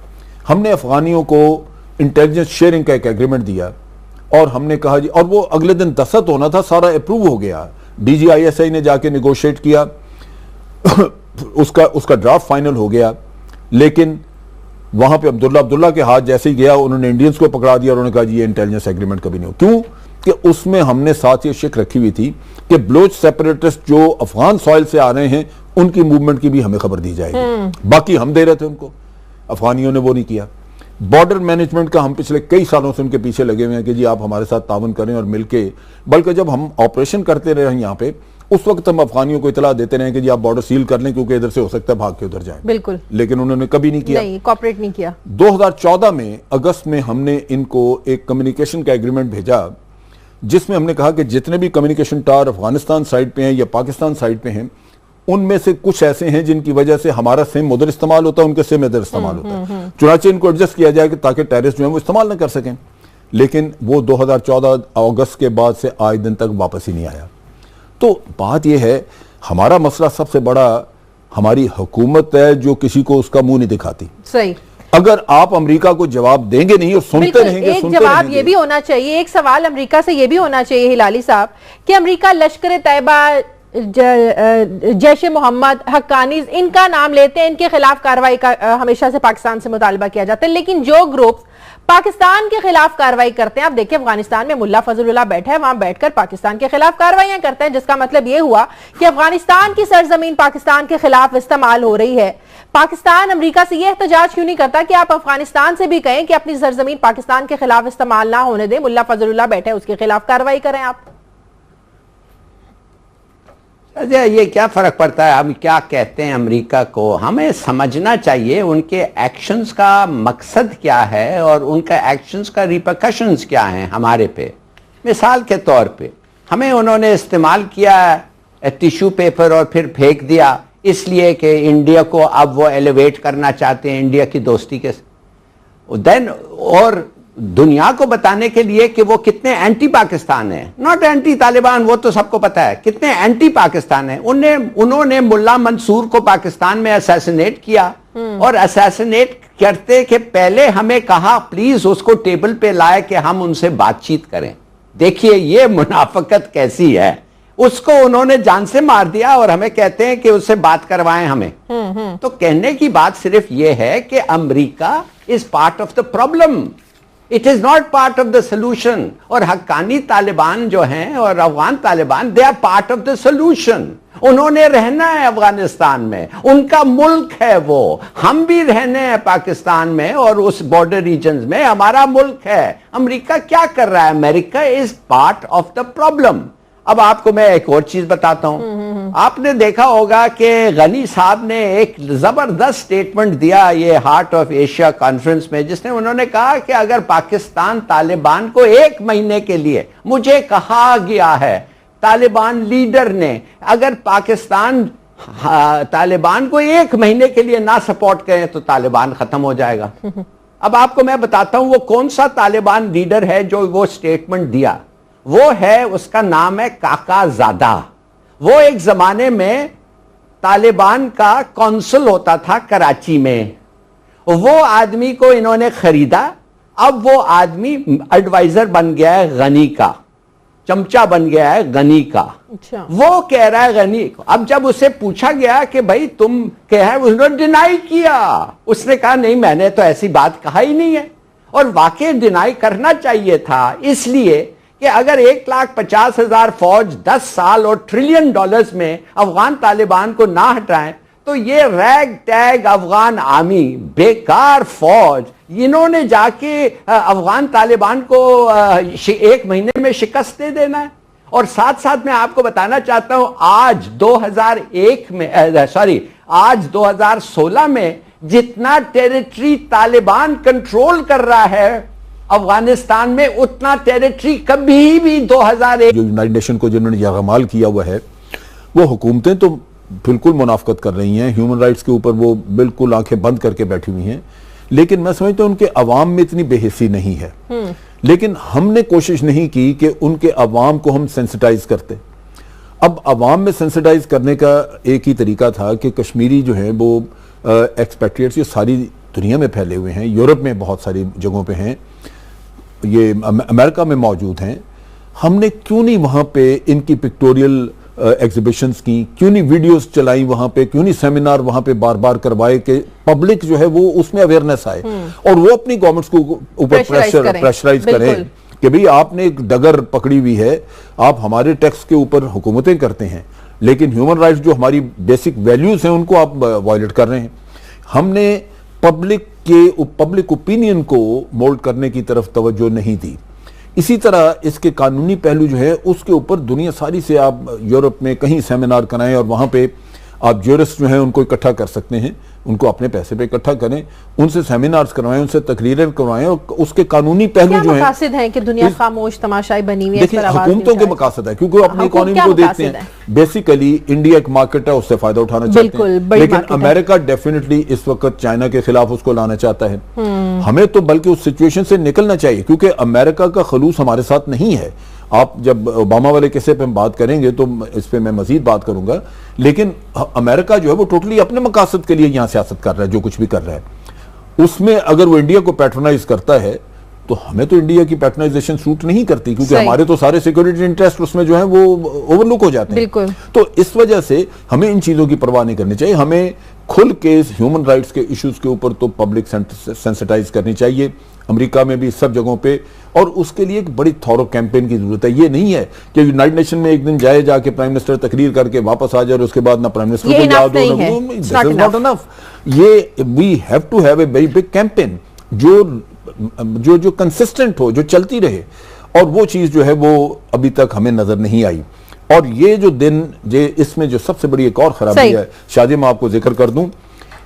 S3: हमने अफगानियों को इंटेलिजेंस शेयरिंग का एक एग्रीमेंट दिया और हमने कहा जी, और वो अगले दिन दस्तखत होना था, सारा अप्रूव हो गया। DGISI ने जाके निगोशिएट किया उसका ड्राफ्ट फाइनल हो गया। लेकिन वहां पे अब्दुल्ला के हाथ जैसे ही गया, उन्होंने इंडियंस को पकड़ा दिया और उन्होंने कहा जी ये इंटेलिजेंस एग्रीमेंट कभी नहीं हो। क्यों कि उसमें हमने साथ ये शिक रखी हुई थी कि बलोच सेपरेटिस्ट जो अफगान सॉइल से आ रहे हैं उनकी मूवमेंट की भी हमें खबर दी जाएगी। बाकी हम दे रहे थे उनको, अफगानियों ने वो नहीं किया। बॉर्डर मैनेजमेंट का हम पिछले कई सालों से उनके पीछे लगे हुए हैं कि जी आप हमारे साथ तावन करें और मिलके, बल्कि जब हम ऑपरेशन करते रहे यहाँ पे, उस वक्त हम अफगानियों को इतला देते रहे कि जी आप बॉर्डर सील कर लें क्योंकि इधर से हो सकता है भाग के उधर जाएं।
S1: बिल्कुल,
S3: लेकिन उन्होंने कभी नहीं किया,
S1: नहीं कॉपरेट नहीं किया।
S3: 2014 में अगस्त में हमने इनको एक कम्युनिकेशन का एग्रीमेंट भेजा जिसमें हमने कहा कि जितने भी कम्युनिकेशन टावर अफगानिस्तान साइड पे हैं या पाकिस्तान साइड पे हैं, उनमें से कुछ ऐसे हैं जिनकी वजह से हमारा सिम उधर इस्तेमाल होता है, उनके सिम इधर इस्तेमाल होता है, चुनाचे इनको एडजस्ट किया जाए ताकि टेररिस्ट जो है वो इस्तेमाल न कर सकें। लेकिन वो 2014 अगस्त के बाद से आज दिन तक वापस ही नहीं आया। तो बात यह है, हमारा मसला सबसे बड़ा हमारी हुकूमत है जो किसी को उसका मुंह नहीं दिखाती।
S1: सही,
S3: अगर आप अमेरिका को जवाब देंगे नहीं और सुनते रहेंगे,
S1: एक जवाब ये भी होना चाहिए, एक सवाल अमेरिका से ये भी होना चाहिए हिलाली साहब कि अमेरिका लश्कर तैयबा, जैश मोहम्मद, हक्कानीज, इनका नाम लेते हैं, इनके खिलाफ कार्रवाई का हमेशा से पाकिस्तान से मुतालबा किया जाता है, लेकिन जो ग्रुप पाकिस्तान के खिलाफ कार्रवाई करते हैं, आप देखिए अफगानिस्तान में मुल्ला फजलुल्लाह बैठा है, वहां बैठकर पाकिस्तान के खिलाफ कार्रवाइयां करते हैं, जिसका मतलब यह हुआ कि अफगानिस्तान की सरजमीन पाकिस्तान के खिलाफ इस्तेमाल हो रही है। पाकिस्तान अमेरिका से यह एहतजाज क्यों नहीं करता कि आप अफगानिस्तान से भी कहें कि अपनी सरजमीन पाकिस्तान के खिलाफ इस्तेमाल ना होने दें, मुल्ला फजलुल्लाह बैठे उसके खिलाफ कार्रवाई करें आप?
S4: ये क्या फर्क पड़ता है हम क्या कहते हैं अमेरिका को? हमें समझना चाहिए उनके एक्शंस का मकसद क्या है और उनका एक्शंस का रिपरकशंस क्या हैं हमारे पे। मिसाल के तौर पे हमें उन्होंने इस्तेमाल किया टिश्यू पेपर और फिर फेंक दिया इसलिए कि इंडिया को अब वो एलिवेट करना चाहते हैं इंडिया की दोस्ती के देन, और दुनिया को बताने के लिए कि वो कितने एंटी पाकिस्तान है, नॉट एंटी तालिबान, वो तो सबको पता है कितने एंटी पाकिस्तान है। उन्होंने मुल्ला मंसूर को पाकिस्तान में असैसिनेट किया और असैसिनेट करते के पहले हमें कहा प्लीज उसको टेबल पे लाए कि हम उनसे बातचीत करें। देखिए ये मुनाफकत कैसी है, उसको उन्होंने जान से मार दिया और हमें कहते हैं कि उससे बात करवाएं हमें। तो कहने की बात सिर्फ ये है कि America is part of the problem, it is not part of the solution. और हक्कानी तालिबान जो हैं और Afghan Taliban, they are part of the solution. उन्होंने रहना है अफगानिस्तान में, उनका मुल्क है वो, हम भी रहने हैं पाकिस्तान में और उस बॉर्डर रीजन्स में हमारा मुल्क है। अमेरिका क्या कर रहा है? America is part of the problem. अब आपको मैं एक और चीज बताता हूं, आपने देखा होगा कि गनी साहब ने एक जबरदस्त स्टेटमेंट दिया ये हार्ट ऑफ एशिया कॉन्फ्रेंस में, जिसने उन्होंने कहा कि अगर पाकिस्तान तालिबान को 1 महीने के लिए, मुझे कहा गया है तालिबान लीडर ने, अगर पाकिस्तान तालिबान को 1 महीने के लिए ना सपोर्ट करें तो तालिबान खत्म हो जाएगा। अब आपको मैं बताता हूं वो कौन सा तालिबान लीडर है जो वो स्टेटमेंट दिया। वो है, उसका नाम है काकाजादा। वो एक जमाने में तालिबान का कौंसल होता था कराची में। वो आदमी को इन्होंने खरीदा, अब वो आदमी एडवाइजर बन गया है गनी का, चमचा बन गया है गनी का।
S1: अच्छा।
S4: वो कह रहा है गनी, अब जब उससे पूछा गया कि भाई तुम क्या है, उसने डिनाई किया। उसने कहा नहीं मैंने तो ऐसी बात कहा ही नहीं है। और वाकई डिनाई करना चाहिए था, इसलिए कि अगर 1,50,000 फौज 10 साल और $1 ट्रिलियन में अफगान तालिबान को ना हटाएं तो ये रैग टैग अफगान आर्मी, बेकार फौज, इन्होंने जाके अफगान तालिबान को 1 महीने में शिकस्त दे देना है। और साथ साथ मैं आपको बताना चाहता हूं आज 2016 में जितना टेरिटरी तालिबान कंट्रोल कर रहा है अफगानिस्तान में, उतना टेरिटरी कभी भी 2001
S3: जो यूनाइटेड नेशन को जिन्होंने यगमाल किया हुआ है, वो हुकूमतें तो बिल्कुल मुनाफकत कर रही हैं, ह्यूमन राइट्स के ऊपर वो बिल्कुल आंखें बंद करके बैठी हुई हैं, लेकिन मैं समझता हूं उनके अवाम में इतनी बेहिस्सी नहीं है। लेकिन हमने कोशिश नहीं की कि उनके अवाम को हम सेंसिटाइज करते। अब अवाम में सेंसिटाइज करने का एक ही तरीका था कि कश्मीरी जो है वो एक्सपेट्रिएट्स, ये सारी दुनिया में फैले हुए हैं, यूरोप में बहुत सारी जगहों पे हैं, ये अमेरिका में मौजूद हैं। हमने क्यों नहीं वहां पे इनकी पिक्टोरियल एग्जीबिशंस की, क्यों नहीं वीडियोस चलाई वहां पे, क्यों नहीं सेमिनार वहां पे बार बार करवाए कि पब्लिक जो है वो उसमें अवेयरनेस आए और वो अपनी गवर्नमेंट्स को ऊपर प्रेशराइज करें कि भाई आपने एक डगर पकड़ी हुई है, आप हमारे टैक्स के ऊपर हुकूमतें करते हैं लेकिन ह्यूमन राइट्स जो हमारी बेसिक वैल्यूज हैं उनको आप वायलेट कर रहे हैं। हमने पब्लिक ओपिनियन को मोल्ड करने की तरफ तवज्जो नहीं दी, इसी तरह इसके कानूनी पहलू जो है उसके ऊपर दुनिया सारी से आप यूरोप में कहीं सेमिनार कराएं और वहां पे आप ज्यूरिस्ट जो हैं उनको इकट्ठा कर सकते हैं, उनको अपने पैसे पे इकट्ठा करें, उनसे सेमिनार्स करवाएं, उनसे तकरीरें करवाएं और उसके कानूनी पहलू जो
S1: मकासद हैं कि दुनिया खामोश तमाशाई बनी हुई है।
S3: देखिए हुकूमतों के मकासद है क्योंकि वो अपनी इकोनॉमी को देखते हैं। बेसिकली इंडिया एक मार्केट है, उससे फायदा उठाना चाहते हैं, लेकिन अमेरिका डेफिनेटली इस वक्त चाइना के खिलाफ उसको लाना चाहता है। हमें तो बल्कि उस सिचुएशन से निकलना चाहिए क्योंकि अमेरिका का खलूस हमारे साथ नहीं है। आप जब ओबामा वाले किस्से पे हम बात करेंगे तो इस पे मैं मजीद बात करूंगा, लेकिन अमेरिका जो है वो टोटली अपने मकासद के लिए यहां सियासत कर रहा है। जो कुछ भी कर रहा है उसमें अगर वो इंडिया को पैट्रोनाइज करता है तो हमें तो इंडिया की पैट्रोनाइजेशन सूट नहीं करती क्योंकि हमारे तो सारे सिक्योरिटी इंटरेस्ट उसमें जो है वो ओवरलुक हो जाते हैं। तो इस वजह से हमें इन चीजों की परवाह नहीं करनी चाहिए। हमें खुल के ह्यूमन राइट्स के इश्यूज के ऊपर तो पब्लिक सेंसिटाइज करनी चाहिए, अमेरिका में भी सब जगहों पे, और उसके लिए एक बड़ी थॉरो कैंपेन की जरूरत है। ये नहीं है कि यूनाइटेड नेशन में एक दिन जाए जाके प्राइम मिनिस्टर तकरीर करके वापस आ जाए और उसके बाद ना प्राइम मिनिस्टर को याद हो, दिस इज नॉट इनफ। ये we have to have a very big campaign जो कंसिस्टेंट हो, जो चलती रहे, और वो चीज जो है वो अभी तक हमें नजर नहीं आई। और ये जो दिन इसमें जो सबसे बड़ी एक और खराबी है, शादी मैं आपको जिक्र कर दूं,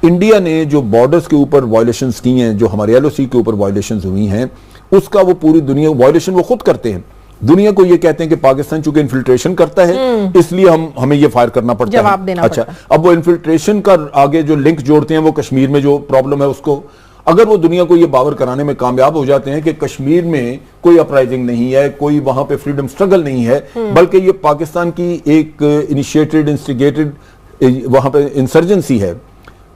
S3: इंडिया ने जो बॉर्डर्स के ऊपर वायलेशंस की हैं, जो हमारे LOC के ऊपर वायलेशंस हुई हैं, उसका वो पूरी दुनिया वायलेशन वो खुद करते हैं। दुनिया को ये कहते हैं कि पाकिस्तान चूंकि इन्फिल्ट्रेशन करता है इसलिए हमें ये फायर करना पड़ता है, जवाब देना पड़ता है। अब वो इन्फिल्ट्रेशन का आगे जो लिंक जोड़ते हैं वो कश्मीर में जो प्रॉब्लम है उसको, अगर वो दुनिया को ये बावर कराने में कामयाब हो जाते हैं कि कश्मीर में कोई अपराइजिंग नहीं है, कोई वहां पे फ्रीडम स्ट्रगल नहीं है, बल्कि ये पाकिस्तान की एक इनिशिएटेड इंस्टिगेटेड वहां पे इंसर्जेंसी है,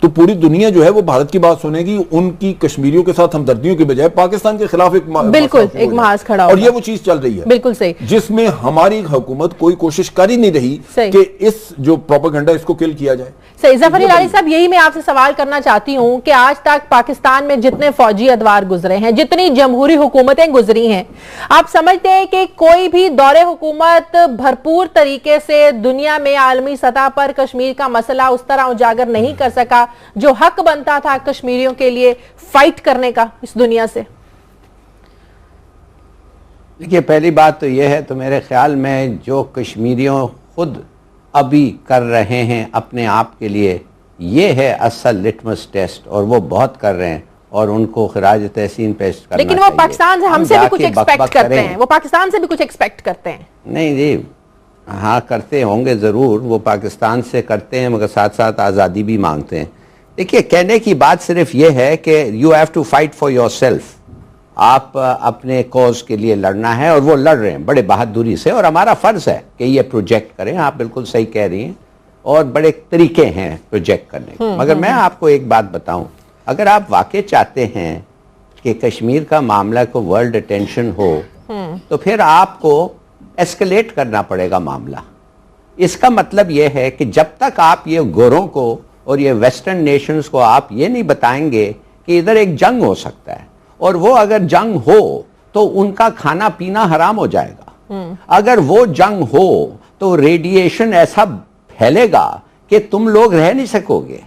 S3: तो पूरी दुनिया जो है वो भारत की बात सुनेगी। उनकी कश्मीरियों के साथ हमदर्दियों के बजाय पाकिस्तान के खिलाफ एक
S1: बिल्कुल एक महाज खड़ा
S3: और ये वो चीज चल रही है,
S1: बिल्कुल सही,
S3: जिसमें हमारी हुकूमत कोई कोशिश कर ही नहीं रही कि इस जो प्रोपेगेंडा इसको किल किया जाए।
S1: सही। ज़फर इलाही साहब, यही मैं आपसे सवाल करना चाहती हूं कि आज तक पाकिस्तान में जितने फौजी अदवार गुजरे हैं, जितनी जमहूरी हुकूमतें गुजरी हैं, आप समझते हैं कि कोई भी दौरे हुकूमत भरपूर तरीके से दुनिया में आलमी सतह पर कश्मीर का मसला उस तरह उजागर नहीं कर सका जो हक बनता था कश्मीरियों के लिए फाइट करने का इस दुनिया से?
S4: देखिए, पहली बात तो यह है, तो मेरे ख्याल में जो कश्मीरियों खुद अभी कर रहे हैं अपने आप के लिए, ये है असल लिटमस टेस्ट, और वो बहुत कर रहे हैं और उनको खराज तहसीन पेश करना चाहिए।
S1: लेकिन वो पाकिस्तान से हमसे भी कुछ एक्सपेक्ट करते हैं, वो पाकिस्तान से भी कुछ एक्सपेक्ट करते हैं।
S4: नहीं जी, हाँ करते होंगे ज़रूर, वो पाकिस्तान से करते हैं मगर साथ साथ आज़ादी भी मांगते हैं। देखिए, कहने की बात सिर्फ ये है कि you have to fight for your self, आप अपने कॉज के लिए लड़ना है और वो लड़ रहे हैं बड़े बहादुरी से, और हमारा फ़र्ज़ है कि ये प्रोजेक्ट करें। आप बिल्कुल सही कह रही हैं, और बड़े तरीके हैं प्रोजेक्ट करने के। मगर मैं आपको एक बात बताऊं, अगर आप वाकई चाहते हैं कि कश्मीर का मामला को वर्ल्ड अटेंशन हो, तो फिर आपको एस्केलेट करना पड़ेगा मामला। इसका मतलब यह है कि जब तक आप ये गोरों को और ये वेस्टर्न नेशंस को आप ये नहीं बताएंगे कि इधर एक जंग हो सकता है, और वो अगर जंग हो तो उनका खाना पीना हराम हो जाएगा। अगर वो जंग हो तो रेडिएशन ऐसा फैलेगा कि तुम लोग रह नहीं सकोगे,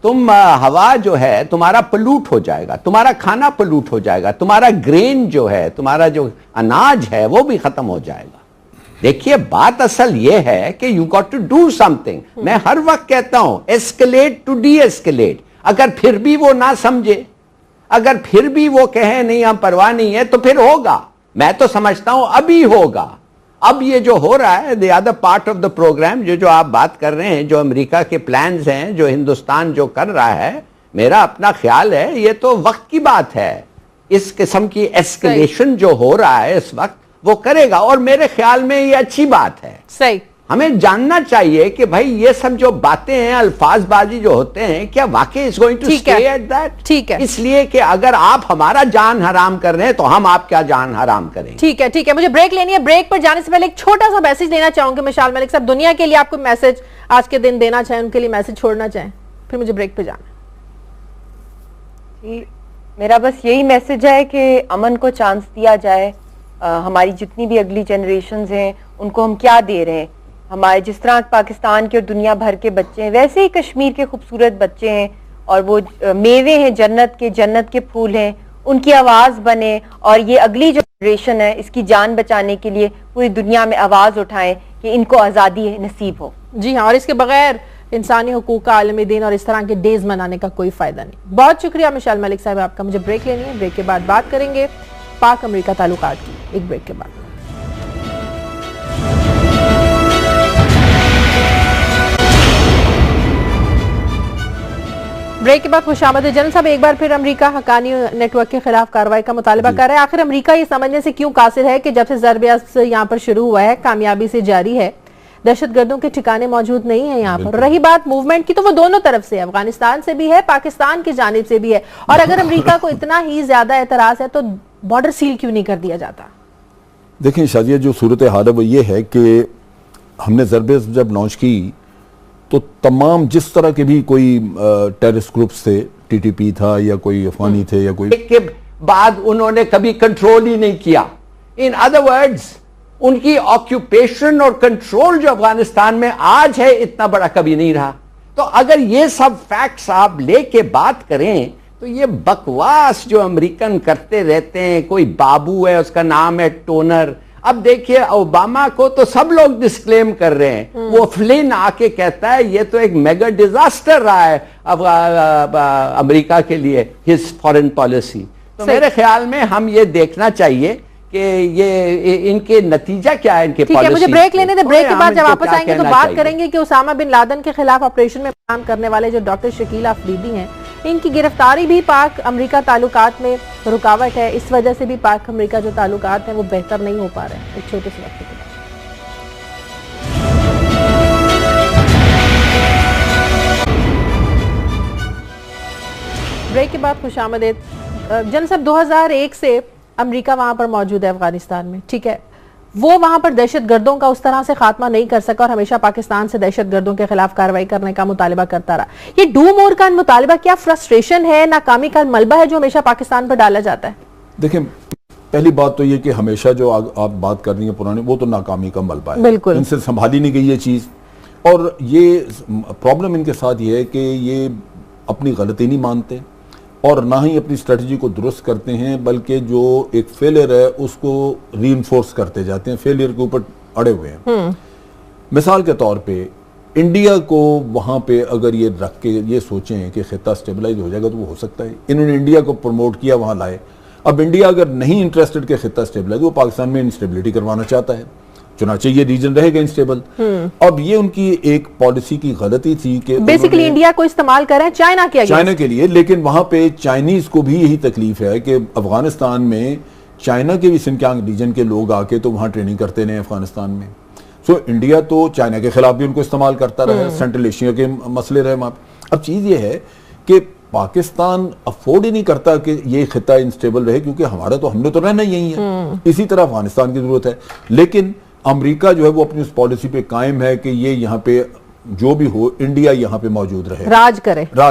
S4: तुम हवा जो है तुम्हारा पलूट हो जाएगा, तुम्हारा खाना पलूट हो जाएगा, तुम्हारा ग्रेन जो है, तुम्हारा जो अनाज है वो भी खत्म हो जाएगा। देखिए, बात असल ये है कि you got to do something. मैं हर वक्त कहता हूं एस्केलेट टू डी एस्केलेट। अगर फिर भी वो ना समझे, अगर फिर भी वो कहे नहीं हम परवाह नहीं है, तो फिर होगा। मैं तो समझता हूं अभी होगा। अब ये जो हो रहा है, the other part of the programme, जो आप बात कर रहे हैं, जो अमेरिका के प्लान्स हैं, जो हिंदुस्तान जो कर रहा है, मेरा अपना ख्याल है ये तो वक्त की बात है। इस किस्म की एस्केलेशन जो हो रहा है इस वक्त, वो करेगा, और मेरे ख्याल में ये अच्छी बात है।
S1: सही।
S4: हमें जानना चाहिए कि भाई ये सब जो बातें हैं, अल्फाजबाजी जो होते हैं, क्या वाकई is going to stay at that?
S1: ठीक है।
S4: इसलिए कि अगर आप हमारा जान हराम कर रहे हैं तो हम आपका जान हराम करेंगे।
S1: ठीक है, ठीक है। मुझे ब्रेक लेनी है। ब्रेक पर जाने से पहले एक छोटा सा मैसेज देना चाहूंगी मिसाल मलिक साहब, दुनिया के लिए आपको मैसेज आज के दिन देना चाहें, उनके लिए मैसेज छोड़ना चाहें, फिर मुझे ब्रेक पे जाना।
S2: मेरा बस यही मैसेज है कि अमन को चांस दिया जाए। हमारी जितनी भी अगली जनरेशन्स हैं उनको हम क्या दे रहे हैं। हमारे जिस तरह पाकिस्तान के और दुनिया भर के बच्चे हैं, वैसे ही कश्मीर के खूबसूरत बच्चे हैं, और वो मेवे हैं जन्नत के फूल हैं, उनकी आवाज़ बने, और ये अगली जो जनरेशन है, इसकी जान बचाने के लिए पूरी दुनिया में आवाज उठाएं कि इनको आज़ादी नसीब हो।
S1: जी हाँ, और इसके बगैर इंसानी हुकूक का आलमी दिन और इस तरह के डेज मनाने का कोई फायदा नहीं। बहुत शुक्रिया मिशाल मलिक साहब आपका। मुझे ब्रेक लेनी है, ब्रेक के बाद बात करेंगे पाक अमेरिका ताल्लुकात की, एक ब्रेक के बाद। ब्रेक के बाद खुशामद। जनरल साहब, एक बार फिर अमेरिका हक्कानी नेटवर्क के खिलाफ कार्रवाई का मुतालबा कर रहा है। आखिर अमेरिका ये समझने से क्यों कासिर है कि जब से ज़रब यहाँ पर शुरू हुआ है कामयाबी से जारी है, दहशतगर्दों के ठिकाने मौजूद नहीं है यहाँ पर। रही बात मूवमेंट की, तो वो दोनों तरफ से, अफगानिस्तान से भी है, पाकिस्तान की जानिब से भी है। और अगर अमेरिका को इतना ही ज्यादा एतराज है तो बॉर्डर सील क्यों नहीं कर दिया जाता?
S3: देखिए शाजिया, जो सूरत हाल है वो ये है कि हमने ज़रबे जब लॉन्च की तो तमाम जिस तरह के भी कोई टेररिस्ट ग्रुप्स थे, टीटीपी था या कोई अफगानी थे या कोई,
S4: के बाद उन्होंने कभी कंट्रोल ही नहीं किया। इन अदर वर्ड्स, उनकी ऑक्यूपेशन और कंट्रोल जो अफगानिस्तान में आज है इतना बड़ा कभी नहीं रहा। तो अगर ये सब फैक्ट्स आप लेके बात करें तो ये बकवास जो अमेरिकन करते रहते हैं, कोई बाबू है उसका नाम है टोनर। अब देखिए ओबामा को तो सब लोग डिस्क्लेम कर रहे हैं, वो फ्लिन आके कहता है ये तो एक मेगा डिजास्टर रहा है अमेरिका के लिए हिज फॉरेन पॉलिसी। तो मेरे ख्याल में हम ये देखना चाहिए कि ये इनके नतीजा क्या है, इनके
S1: ठीक है। मुझे ब्रेक लेने दे, ब्रेक के बाद जब वापस आएंगे तो बात करेंगे कि उसामा बिन लादेन के खिलाफ ऑपरेशन में काम करने वाले जो डॉक्टर शकील अफरीदी हैं, इनकी गिरफ्तारी भी पाक अमेरिका ताल्लुकात में रुकावट है। इस वजह से भी पाक अमेरिका जो ताल्लुकात हैं वो बेहतर नहीं हो पा रहे हैं। एक छोटे से वक्त के बाद ब्रेक के बाद खुशामदीद। जनरल साहब, 2001 से अमेरिका वहां पर मौजूद है अफगानिस्तान में, ठीक है। वो वहां पर दहशतगर्दों का उस तरह से खात्मा नहीं कर सका और हमेशा पाकिस्तान से दहशतगर्दों के खिलाफ कार्रवाई करने का मुतालिबा करता रहा। ये डू मोर का मुतालिबा क्या फ्रस्ट्रेशन है, नाकामी का मलबा है जो हमेशा पाकिस्तान पर डाला जाता है?
S3: देखिए, पहली बात तो ये कि हमेशा जो आप बात कर रही हैं पुरानी, वो तो नाकामी का मलबा है,
S1: बिल्कुल
S3: इनसे संभाली नहीं गई ये चीज। और ये प्रॉब्लम इनके साथ ये है कि ये अपनी गलती नहीं मानते और ना ही अपनी स्ट्रेटजी को दुरुस्त करते हैं, बल्कि जो एक फेलियर है उसको रीइंफोर्स करते जाते हैं, फेलियर के ऊपर अड़े हुए हैं। मिसाल के तौर पे इंडिया को वहां पे अगर ये रख के ये सोचें कि खिता स्टेबलाइज हो जाएगा तो वो हो सकता है। इन्होंने इंडिया को प्रमोट किया, वहां लाए। अब इंडिया अगर नहीं इंटरेस्टेड कि खिता स्टेबलाइज, वो पाकिस्तान में इंस्टेबिलिटी करवाना चाहता है, चुनाचे ये रीजन रहेगा इंस्टेबल। अब ये उनकी एक पॉलिसी की गलती थी कि
S1: बेसिकली इंडिया को इस्तेमाल करें चाइना
S3: के लिए, लेकिन वहां पे चाइनीज को भी यही तकलीफ है कि अफगानिस्तान में चाइना के भी सिंकियांग रीजन के लोग आके तो वहां ट्रेनिंग करते रहे अफगानिस्तान में। सो इंडिया तो चाइना के खिलाफ भी उनको इस्तेमाल करता रहा, सेंट्रल एशिया के मसले रहे वहां। अब चीज ये है कि पाकिस्तान अफोर्ड ही नहीं करता कि ये खिता इंस्टेबल रहे, क्योंकि हमने तो रहना यही है। इसी तरह अफगानिस्तान की जरूरत है, लेकिन अमेरिका जो है वो अपनी उस पॉलिसी पे कायम है कि ये यहाँ पे जो भी हो, इंडिया यहाँ पे मौजूद रहे, राज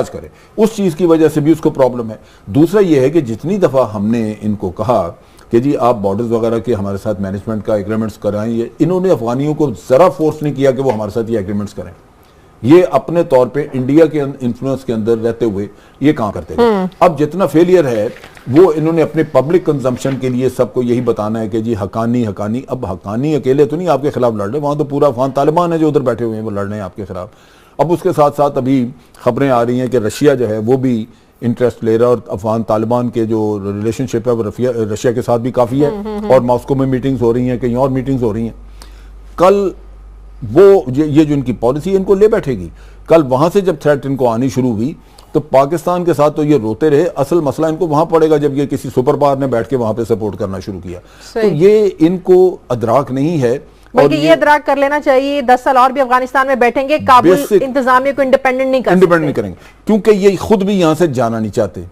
S3: करे। उस चीज की वजह से भी उसको प्रॉब्लम है। दूसरा ये है कि जितनी दफा हमने इनको कहा कि जी आप बॉर्डर्स वगैरह के हमारे साथ मैनेजमेंट का एग्रीमेंट्स कराएं, इन्होंने अफगानियों को जरा फोर्स नहीं किया कि वो हमारे साथ ये एग्रीमेंट्स करें। ये अपने तौर पे इंडिया के इन्फ्लुएंस के अंदर रहते हुए ये काम करते हैं। अब जितना फेलियर है वो इन्होंने अपने पब्लिक कंजम्पशन के लिए सबको यही बताना है कि जी हकानी। अब हकानी अकेले तो नहीं आपके खिलाफ लड़ रहे, वहां तो पूरा अफगान तालिबान है जो उधर बैठे हुए हैं, वो लड़ रहे हैं आपके खिलाफ। अब उसके साथ साथ अभी खबरें आ रही हैं कि रशिया जो है वो भी इंटरेस्ट ले रहा है, और अफगान तालिबान के जो रिलेशनशिप है वो रशिया के साथ भी काफी है, और मॉस्को में मीटिंग्स हो रही हैं, कहीं और मीटिंग्स हो रही हैं। कल वो ये जो इनकी पॉलिसी है इनको ले बैठेगी। कल वहां से जब थ्रेट इनको आनी शुरू हुई तो पाकिस्तान के साथ तो ये रोते रहे, असल मसला इनको वहां पड़ेगा जब ये किसी सुपर पावर ने बैठ के वहां पे सपोर्ट करना शुरू किया। तो ये इनको अदराक नहीं है,
S1: बल्कि ये अदराक कर लेना चाहिए। 10 साल और भी अफगानिस्तान में बैठेंगे, काबुल इंतजामिया को इंडिपेंडेंट नहीं करेंगे,
S3: क्योंकि ये खुद भी यहां से जाना नहीं चाहते।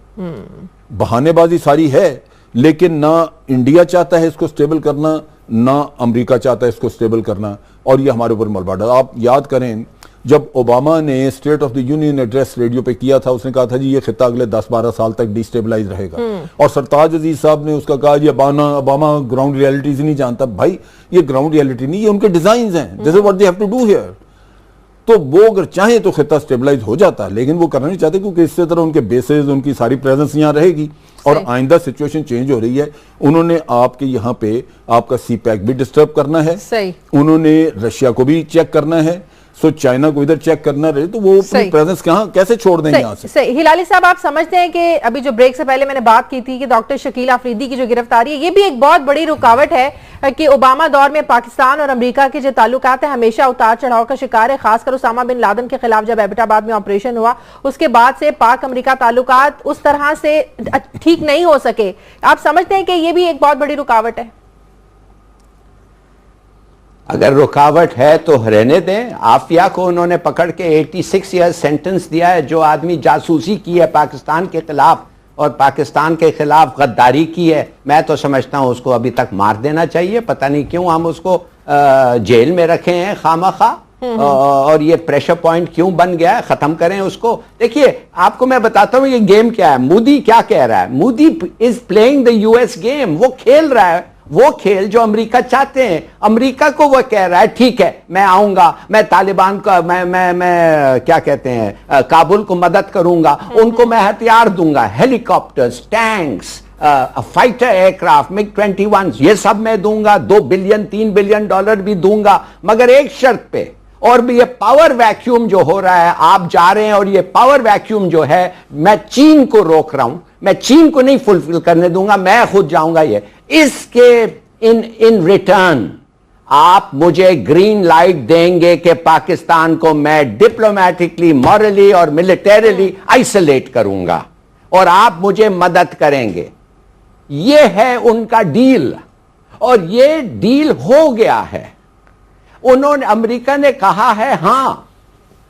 S3: बहानेबाजी सारी है, लेकिन ना इंडिया चाहता है इसको स्टेबल करना, ना अमेरिका चाहता है इसको स्टेबल करना, और ये हमारे ऊपर मलबा डाला। आप याद करें जब ओबामा ने state of the union address radio पे किया था, उसने कहा था जी ये खिता अगले 10-12 साल तक डिस्टेबलाइज रहेगा, और सरताज अजीज साहब ने उसका कहा जी ओबामा ग्राउंड रियलिटीज नहीं जानता। भाई ये ग्राउंड रियलिटी नहीं, ये उनके डिजाइन हैं, this is what they have to do here. तो वो अगर चाहें तो खिता स्टेबलाइज हो जाता है, लेकिन वो करना नहीं चाहते क्योंकि इससे तरह उनके बेसेस, उनकी सारी प्रेजेंस यहाँ रहेगी और आइंदा सिचुएशन चेंज हो रही है। उन्होंने आपके यहाँ पे आपका सी पैक भी डिस्टर्ब करना है, उन्होंने रशिया को भी चेक करना है, सो चाइना को इधर चेक करना रहे, तो वो अपनी प्रेजेंस कहां कैसे छोड़ देंगे यहाँ से।
S1: सही। हिलाली साहब, आप समझते हैं कि अभी जो ब्रेक से पहले मैंने बात की थी कि डॉक्टर शकील अफरीदी की जो गिरफ्तारी है, ये भी एक बहुत बड़ी रुकावट है कि ओबामा दौर में पाकिस्तान और अमेरिका के जो ताल्लुकात है हमेशा उतार चढ़ाव का शिकार है। खासकर उसामा बिन लादेन के खिलाफ जब एबटाबाद में ऑपरेशन हुआ, उसके बाद से पाक अमेरिका ताल्लुकात उस तरह से ठीक नहीं हो सके। आप समझते हैं कि ये भी एक बहुत बड़ी रुकावट है?
S4: अगर रुकावट है तो रहने दें। आफिया को उन्होंने पकड़ के 86 ईयर्स सेंटेंस दिया है, जो आदमी जासूसी की है पाकिस्तान के खिलाफ और पाकिस्तान के खिलाफ गद्दारी की है। मैं तो समझता हूं उसको अभी तक मार देना चाहिए। पता नहीं क्यों हम उसको जेल में रखे हैं खामखा, और ये प्रेशर पॉइंट क्यों बन गया है, खत्म करें उसको। देखिए, आपको मैं बताता हूं ये गेम क्या है। मोदी क्या कह रहा है? Modi is playing the US game. वो खेल रहा है वो खेल जो अमेरिका चाहते हैं। अमेरिका को वो कह रहा है ठीक है मैं आऊंगा, मैं तालिबान का मैं क्या कहते हैं काबुल को मदद करूंगा, उनको मैं हथियार दूंगा, helicopters, tanks, fighter aircraft, MiG-21 ये सब मैं दूंगा, 2 बिलियन 3 बिलियन डॉलर भी दूंगा, मगर एक शर्त पे। और भी ये पावर वैक्यूम जो हो रहा है, आप जा रहे हैं और ये पावर वैक्यूम जो है मैं चीन को रोक रहा हूं, मैं चीन को नहीं फुलफिल करने दूंगा, मैं खुद जाऊंगा। ये इसके इन रिटर्न आप मुझे ग्रीन लाइट देंगे कि पाकिस्तान को मैं डिप्लोमेटिकली, मॉरली और मिलिटरीली आइसोलेट करूंगा और आप मुझे मदद करेंगे। ये है उनका डील और ये डील हो गया है। उन्होंने, अमेरिका ने कहा है हां,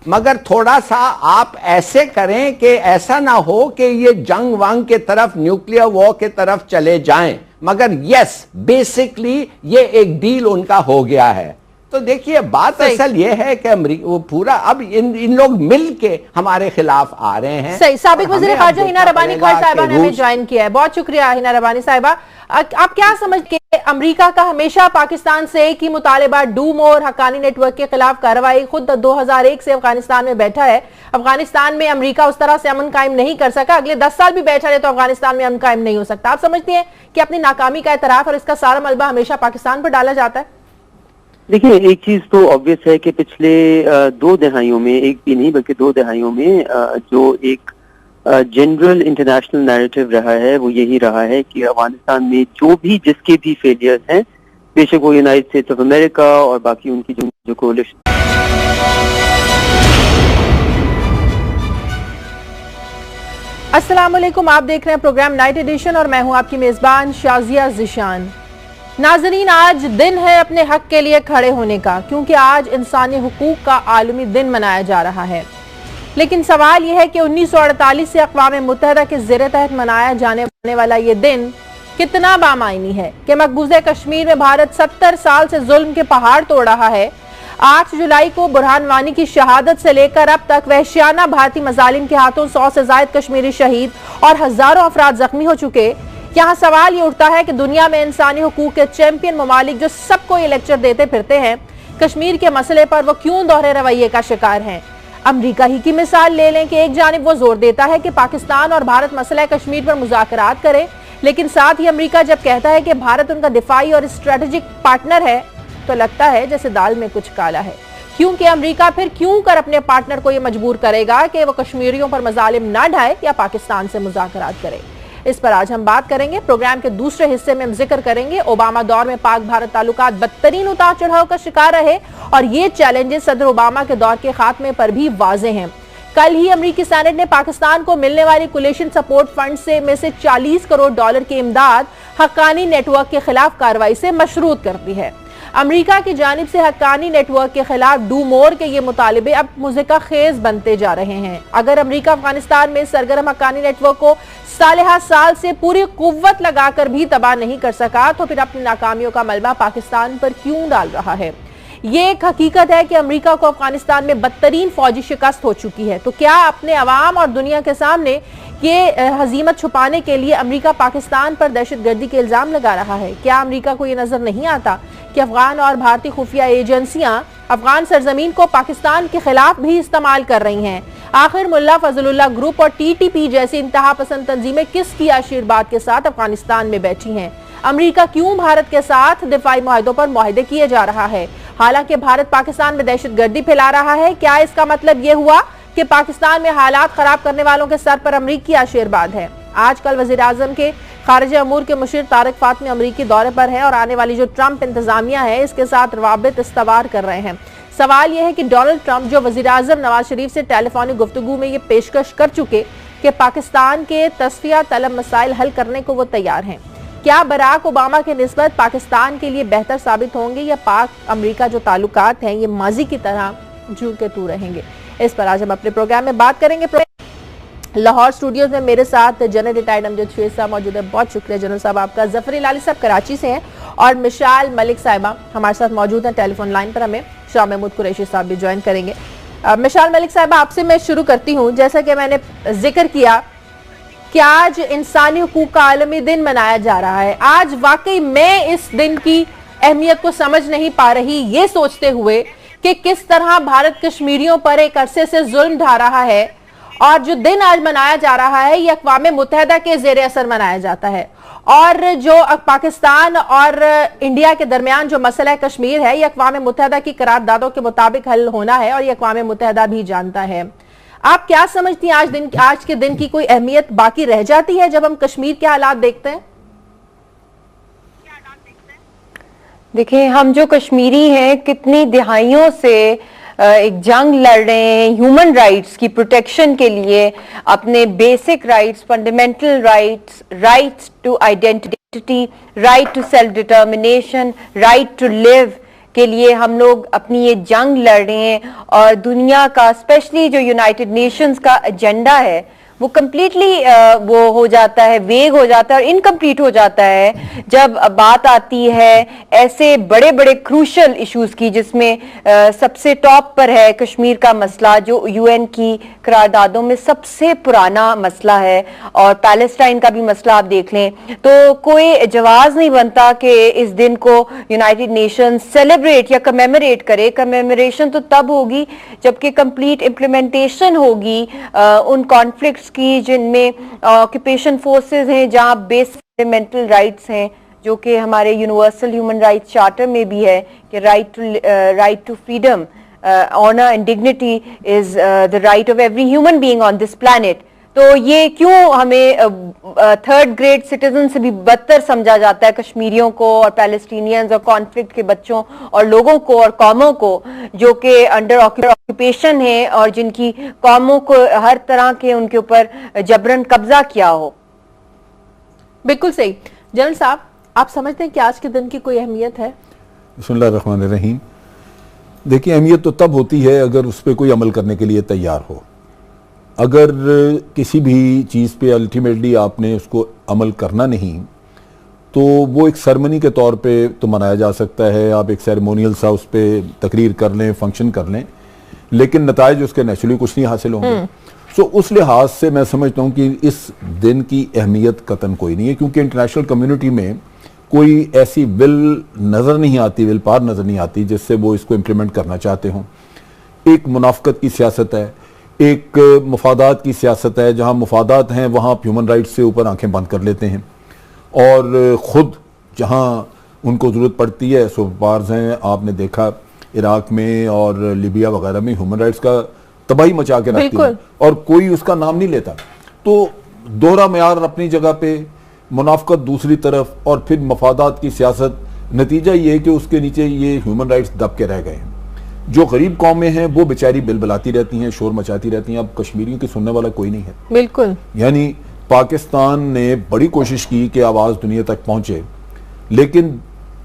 S4: मगर थोड़ा सा आप ऐसे करें कि ऐसा ना हो कि ये जंग वंग के तरफ, न्यूक्लियर वॉर के तरफ चले जाएं। मगर यस, बेसिकली ये एक डील उनका हो गया है। तो देखिए, बात असल ये है कि अमेरिका वो पूरा अब इन लोग मिल के हमारे खिलाफ आ रहे हैं।
S1: सही। साबिक वज़ीर ख़ारजा हिना रबानी खान साहिबा ने हमें ज्वाइन किया है। बहुत शुक्रिया हिना रबानी साहिबा। आप क्या समझते हैं, अमेरिका का हमेशा पाकिस्तान से एक ही मुतालिबा, डू मोर, हक्कानी नेटवर्क के खिलाफ कार्रवाई। खुद 2001 से अफगानिस्तान में बैठा है। अफगानिस्तान में अमेरिका उस तरह से अमन कायम नहीं कर सका, अगले 10 साल भी बैठा रहे तो अफगानिस्तान में अमन कायम नहीं हो सकता। आप समझते हैं कि अपनी नाकामी का एतराफ और इसका सारा मलबा हमेशा पाकिस्तान पर डाला जाता है?
S5: देखिए, एक चीज तो ऑब्वियस है कि पिछले 2 दहाइयों में, एक भी नहीं बल्कि 2 दहाइयों में जो एक जनरल इंटरनेशनल नैरेटिव रहा है वो यही रहा है कि अफगानिस्तान में जो भी जिसके भी फेलियर्स हैं, बेशक वो यूनाइटेड स्टेट्स ऑफ अमेरिका और बाकी उनकी जो कोलिशन।
S1: अस्सलाम वालेकुम, आप देख रहे हैं प्रोग्राम नाइट एडिशन और मैं हूं आपकी मेजबान शाजिया जिशान। नाजरीन, आज दिन है अपने हक के लिए खड़े होने का, क्योंकि आज इंसानी हुकूक का आलमी दिन मनाया जा रहा है। लेकिन सवाल यह है कि 1948 से अक़वाम मुत्तहिदा के ज़ेर तहत मनाया जाने वाला ये दिन कितना बामायनी है कि मकबूज़े कश्मीर में भारत 70 साल से जुल्म के पहाड़ तोड़ रहा है। 8 जुलाई को बुरहान वानी की शहादत से लेकर अब तक वहशियाना भारतीय मजालिम के हाथों 100 से ज़ायद कश्मीरी शहीद और हजारों अफराद जख्मी हो चुके। यहाँ सवाल ये उठता है कि दुनिया में इंसानी हुकूक के चैंपियन ममालिक जो सबको ये लेक्चर देते फिरते हैं, कश्मीर के मसले पर वो क्यों दोहरे रवैये का शिकार हैं? अमेरिका ही की मिसाल ले लें कि एक जानिब वो जोर देता है कि पाकिस्तान और भारत मसला कश्मीर पर मुज़ाकरात करे, लेकिन साथ ही अमेरिका जब कहता है कि भारत उनका दिफाई और स्ट्रेटेजिक पार्टनर है, तो लगता है जैसे दाल में कुछ काला है। क्योंकि अमेरिका फिर क्यों कर अपने पार्टनर को ये मजबूर करेगा कि वो कश्मीरियों पर मजालिम ना ढाए या पाकिस्तान से मुज़ाकरात करे? इस पर आज हम बात करेंगे। प्रोग्राम के दूसरे हिस्से में हम जिक्र करेंगे ओबामा दौर में पाक भारत ताल्लुकात बदतरीन उतार चढ़ाव का शिकार रहे और ये चैलेंजेस सदर ओबामा के दौर के खात्मे पर भी वाजे हैं। कल ही अमेरिकी सेनेट ने पाकिस्तान को मिलने वाली कोलिशन सपोर्ट फंड में से 40 करोड़ डॉलर की इमदाद हक्कानी नेटवर्क के खिलाफ कार्रवाई से मशरूत कर दी है। अमेरिका की जानिब से हक्कानी नेटवर्क के खिलाफ डू मोर के ये मुतालिबे अब मुज़िका खेज बनते जा रहे हैं। अगर अमेरिका अफगानिस्तान में सरगर्म हक्कानी नेटवर्क को साल साल से पूरी कुव्वत लगाकर भी तबाह नहीं कर सका, तो फिर अपनी नाकामियों का मलबा पाकिस्तान पर क्यों डाल रहा है? ये एक हकीकत है कि अमेरिका को अफगानिस्तान में बदतरीन फौजी शिकस्त हो चुकी है। तो क्या अपने अवाम और दुनिया के सामने ये हजीमत छुपाने के लिए अमेरिका पाकिस्तान पर दहशतगर्दी के इल्जाम लगा रहा है। क्या अमेरिका को ये नजर नहीं आता कि अफगान और भारतीय खुफिया एजेंसियां अफगान सरजमीन को पाकिस्तान के खिलाफ भी इस्तेमाल कर रही हैं? आखिर मुल्ला फजलुल्लाह ग्रुप और टीटीपी जैसी इंतहा पसंद तंजीमें किसकी आशीर्वाद के साथ अफगानिस्तान में बैठी हैं? अमेरिका क्यों भारत के साथ दिफाई मुआहदों पर मुआहदे किए जा रहा है, हालांकि भारत पाकिस्तान में दहशतगर्दी फैला रहा है? क्या इसका मतलब ये हुआ कि पाकिस्तान में हालात खराब करने वालों के सर पर अमरीकी आशीर्वाद है? आजकल वजीर आजम के खारिजा अमूर के मुशीर तारिक फातमी अमरीकी दौरे पर है और आने वाली जो ट्रंप इंतजामिया है इसके साथ रवाबित इस्तवार कर रहे हैं। सवाल यह है कि डोनाल्ड ट्रंप जो वजीर आजम नवाज शरीफ से टेलीफोनिक गुफ्तगू में ये पेशकश कर चुके कि पाकिस्तान के तस्फिया तलब मसाइल हल करने को वो तैयार हैं, क्या बराक ओबामा के निस्बत पाकिस्तान के लिए बेहतर साबित होंगे या पाक अमेरिका जो ताल्लुकात हैं ये माजी की तरह जू के तू रहेंगे? इस पर आज हम अपने प्रोग्राम में बात करेंगे। लाहौर स्टूडियोज में मेरे साथ जनरल रिटायर्ड अमजद शेख साहब मौजूद है। बहुत शुक्रिया जनरल साहब आपका। जफर लाली साहब कराची से हैं और मिशाल मलिक साहिबा हमारे साथ मौजूद हैं टेलीफोन लाइन पर। हमें शाह महमूद कुरैशी साहब भी ज्वाइन करेंगे। मिशाल मलिक साहिबा आपसे मैं शुरू करती हूँ। जैसा कि मैंने जिक्र किया कि आज इंसानी हुकूक का आलमी दिन मनाया जा रहा है। आज वाकई मैं इस दिन की अहमियत को समझ नहीं पा रही, ये सोचते हुए कि किस तरह भारत कश्मीरियों पर एक अरसे से जुल्म ढा रहा है और जो दिन आज मनाया जा रहा है ये अक़वाम मुत्तहिदा के ज़ेर असर मनाया जाता है और जो पाकिस्तान और इंडिया के दरमियान जो मसला है कश्मीर है ये अक़वाम मुत्तहिदा की करारदादों के मुताबिक हल होना है और ये अक़वाम मुत्तहिदा भी जानता है। आप क्या समझती हैं आज के दिन की कोई अहमियत बाकी रह जाती है जब हम कश्मीर के हालात देखते हैं?
S2: देखिए, हम जो कश्मीरी हैं कितनी दिहाइयों से एक जंग लड़ रहे हैं ह्यूमन राइट्स की प्रोटेक्शन के लिए, अपने basic rights, fundamental rights to identity, right to self determination, right to live के लिए हम लोग अपनी ये जंग लड़ रहे हैं। और दुनिया का स्पेशली जो यूनाइटेड नेशंस का एजेंडा है वो कम्प्लीटली वो हो जाता है, वेग हो जाता है और इनकम्प्लीट हो जाता है जब बात आती है ऐसे बड़े बड़े क्रूशल इश्यूज की, जिसमें सबसे टॉप पर है कश्मीर का मसला जो यूएन की करारदादों में सबसे पुराना मसला है, और पैलेस्टाइन का भी मसला आप देख लें तो कोई जवाज नहीं बनता कि इस दिन को यूनाइटेड नेशन सेलिब्रेट या कमेमोरेट करे। कमेमोरेशन तो तब होगी जबकि कंप्लीट इम्प्लीमेंटेशन होगी उन कॉन्फ्लिक्ट की जिनमें ऑक्यूपेशन फोर्सेस हैं, जहां बेसिक फंडामेंटल राइट्स हैं जो कि हमारे यूनिवर्सल ह्यूमन राइट्स चार्टर में भी है कि right to freedom, honour and dignity is the right of every human being on this planet. तो ये क्यों हमें थर्ड ग्रेड सिटीजन से भी बदतर समझा जाता है कश्मीरियों को और पैलेस्टीनियंस और कॉन्फ्लिक्ट के बच्चों और लोगों को और कौमों को जो कि अंडर ऑक्यूपेशन है और जिनकी कौमों को हर तरह के उनके ऊपर जबरन कब्जा किया हो?
S1: बिल्कुल सही। जनरल साहब, आप समझते हैं कि आज के दिन की कोई अहमियत है?
S3: बिस्मिल्लाहिर्रहमानिर्रहीम। देखिए, अहमियत तो तब होती है अगर उस पर कोई अमल करने के लिए तैयार हो। अगर किसी भी चीज़ पे अल्टीमेटली आपने उसको अमल करना नहीं तो वो एक सेरेमनी के तौर पे तो मनाया जा सकता है, आप एक सेरेमोनियल सा उस पर तकरीर कर लें, फंक्शन कर लें, लेकिन नताइज उसके नेचुरली कुछ नहीं हासिल होंगे। सो उस लिहाज से मैं समझता हूँ कि इस दिन की अहमियत कतन कोई नहीं है, क्योंकि इंटरनेशनल कम्युनिटी में कोई ऐसी विल नज़र नहीं आती, विल पार नज़र नहीं आती जिससे वो इसको इम्प्लीमेंट करना चाहते हों। एक मुनाफकत की सियासत है, एक मुफादात की सियासत है, जहां मुफादात हैं वहां आप ह्यूमन राइट्स से ऊपर आंखें बंद कर लेते हैं और ख़ुद जहां उनको ज़रूरत पड़ती है सुपर पावर्स हैं। आपने देखा इराक में और लीबिया वगैरह में ह्यूमन राइट्स का तबाही मचा के रखती है और कोई उसका नाम नहीं लेता। तो दोहरा मेयार अपनी जगह पे, मुनाफकत दूसरी तरफ और फिर मफादात की सियासत, नतीजा ये है कि उसके नीचे ये ह्यूमन राइट्स दब के रह गए हैं। जो गरीब कौमें हैं वो बेचारी बिलबिलाती रहती हैं, शोर मचाती रहती हैं। अब कश्मीरियों की सुनने वाला कोई नहीं है।
S1: बिल्कुल।
S3: यानी पाकिस्तान ने बड़ी कोशिश की कि आवाज़ दुनिया तक पहुंचे, लेकिन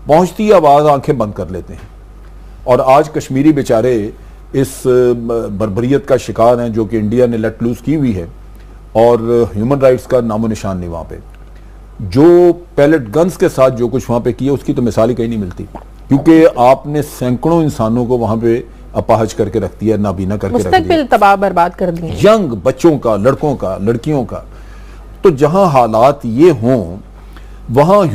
S3: पहुंचती आवाज़ आंखें बंद कर लेते हैं। और आज कश्मीरी बेचारे इस बर्बरियत का शिकार हैं जो कि इंडिया ने लेट लूज की हुई है और ह्यूमन राइट्स का नामो निशान नहीं वहाँ पे। जो पैलेट गन्स के साथ जो कुछ वहाँ पे किया उसकी तो मिसाल ही कहीं नहीं मिलती, क्योंकि आपने सैकड़ों इंसानों को वहां पे अपाहज करके रख दिया, नाबीना करके रख दिया,
S1: तबाह बर्बाद कर दिया,
S3: यंग बच्चों का, लड़कों का, लड़कियों का। तो जहां हालात ये हों वहां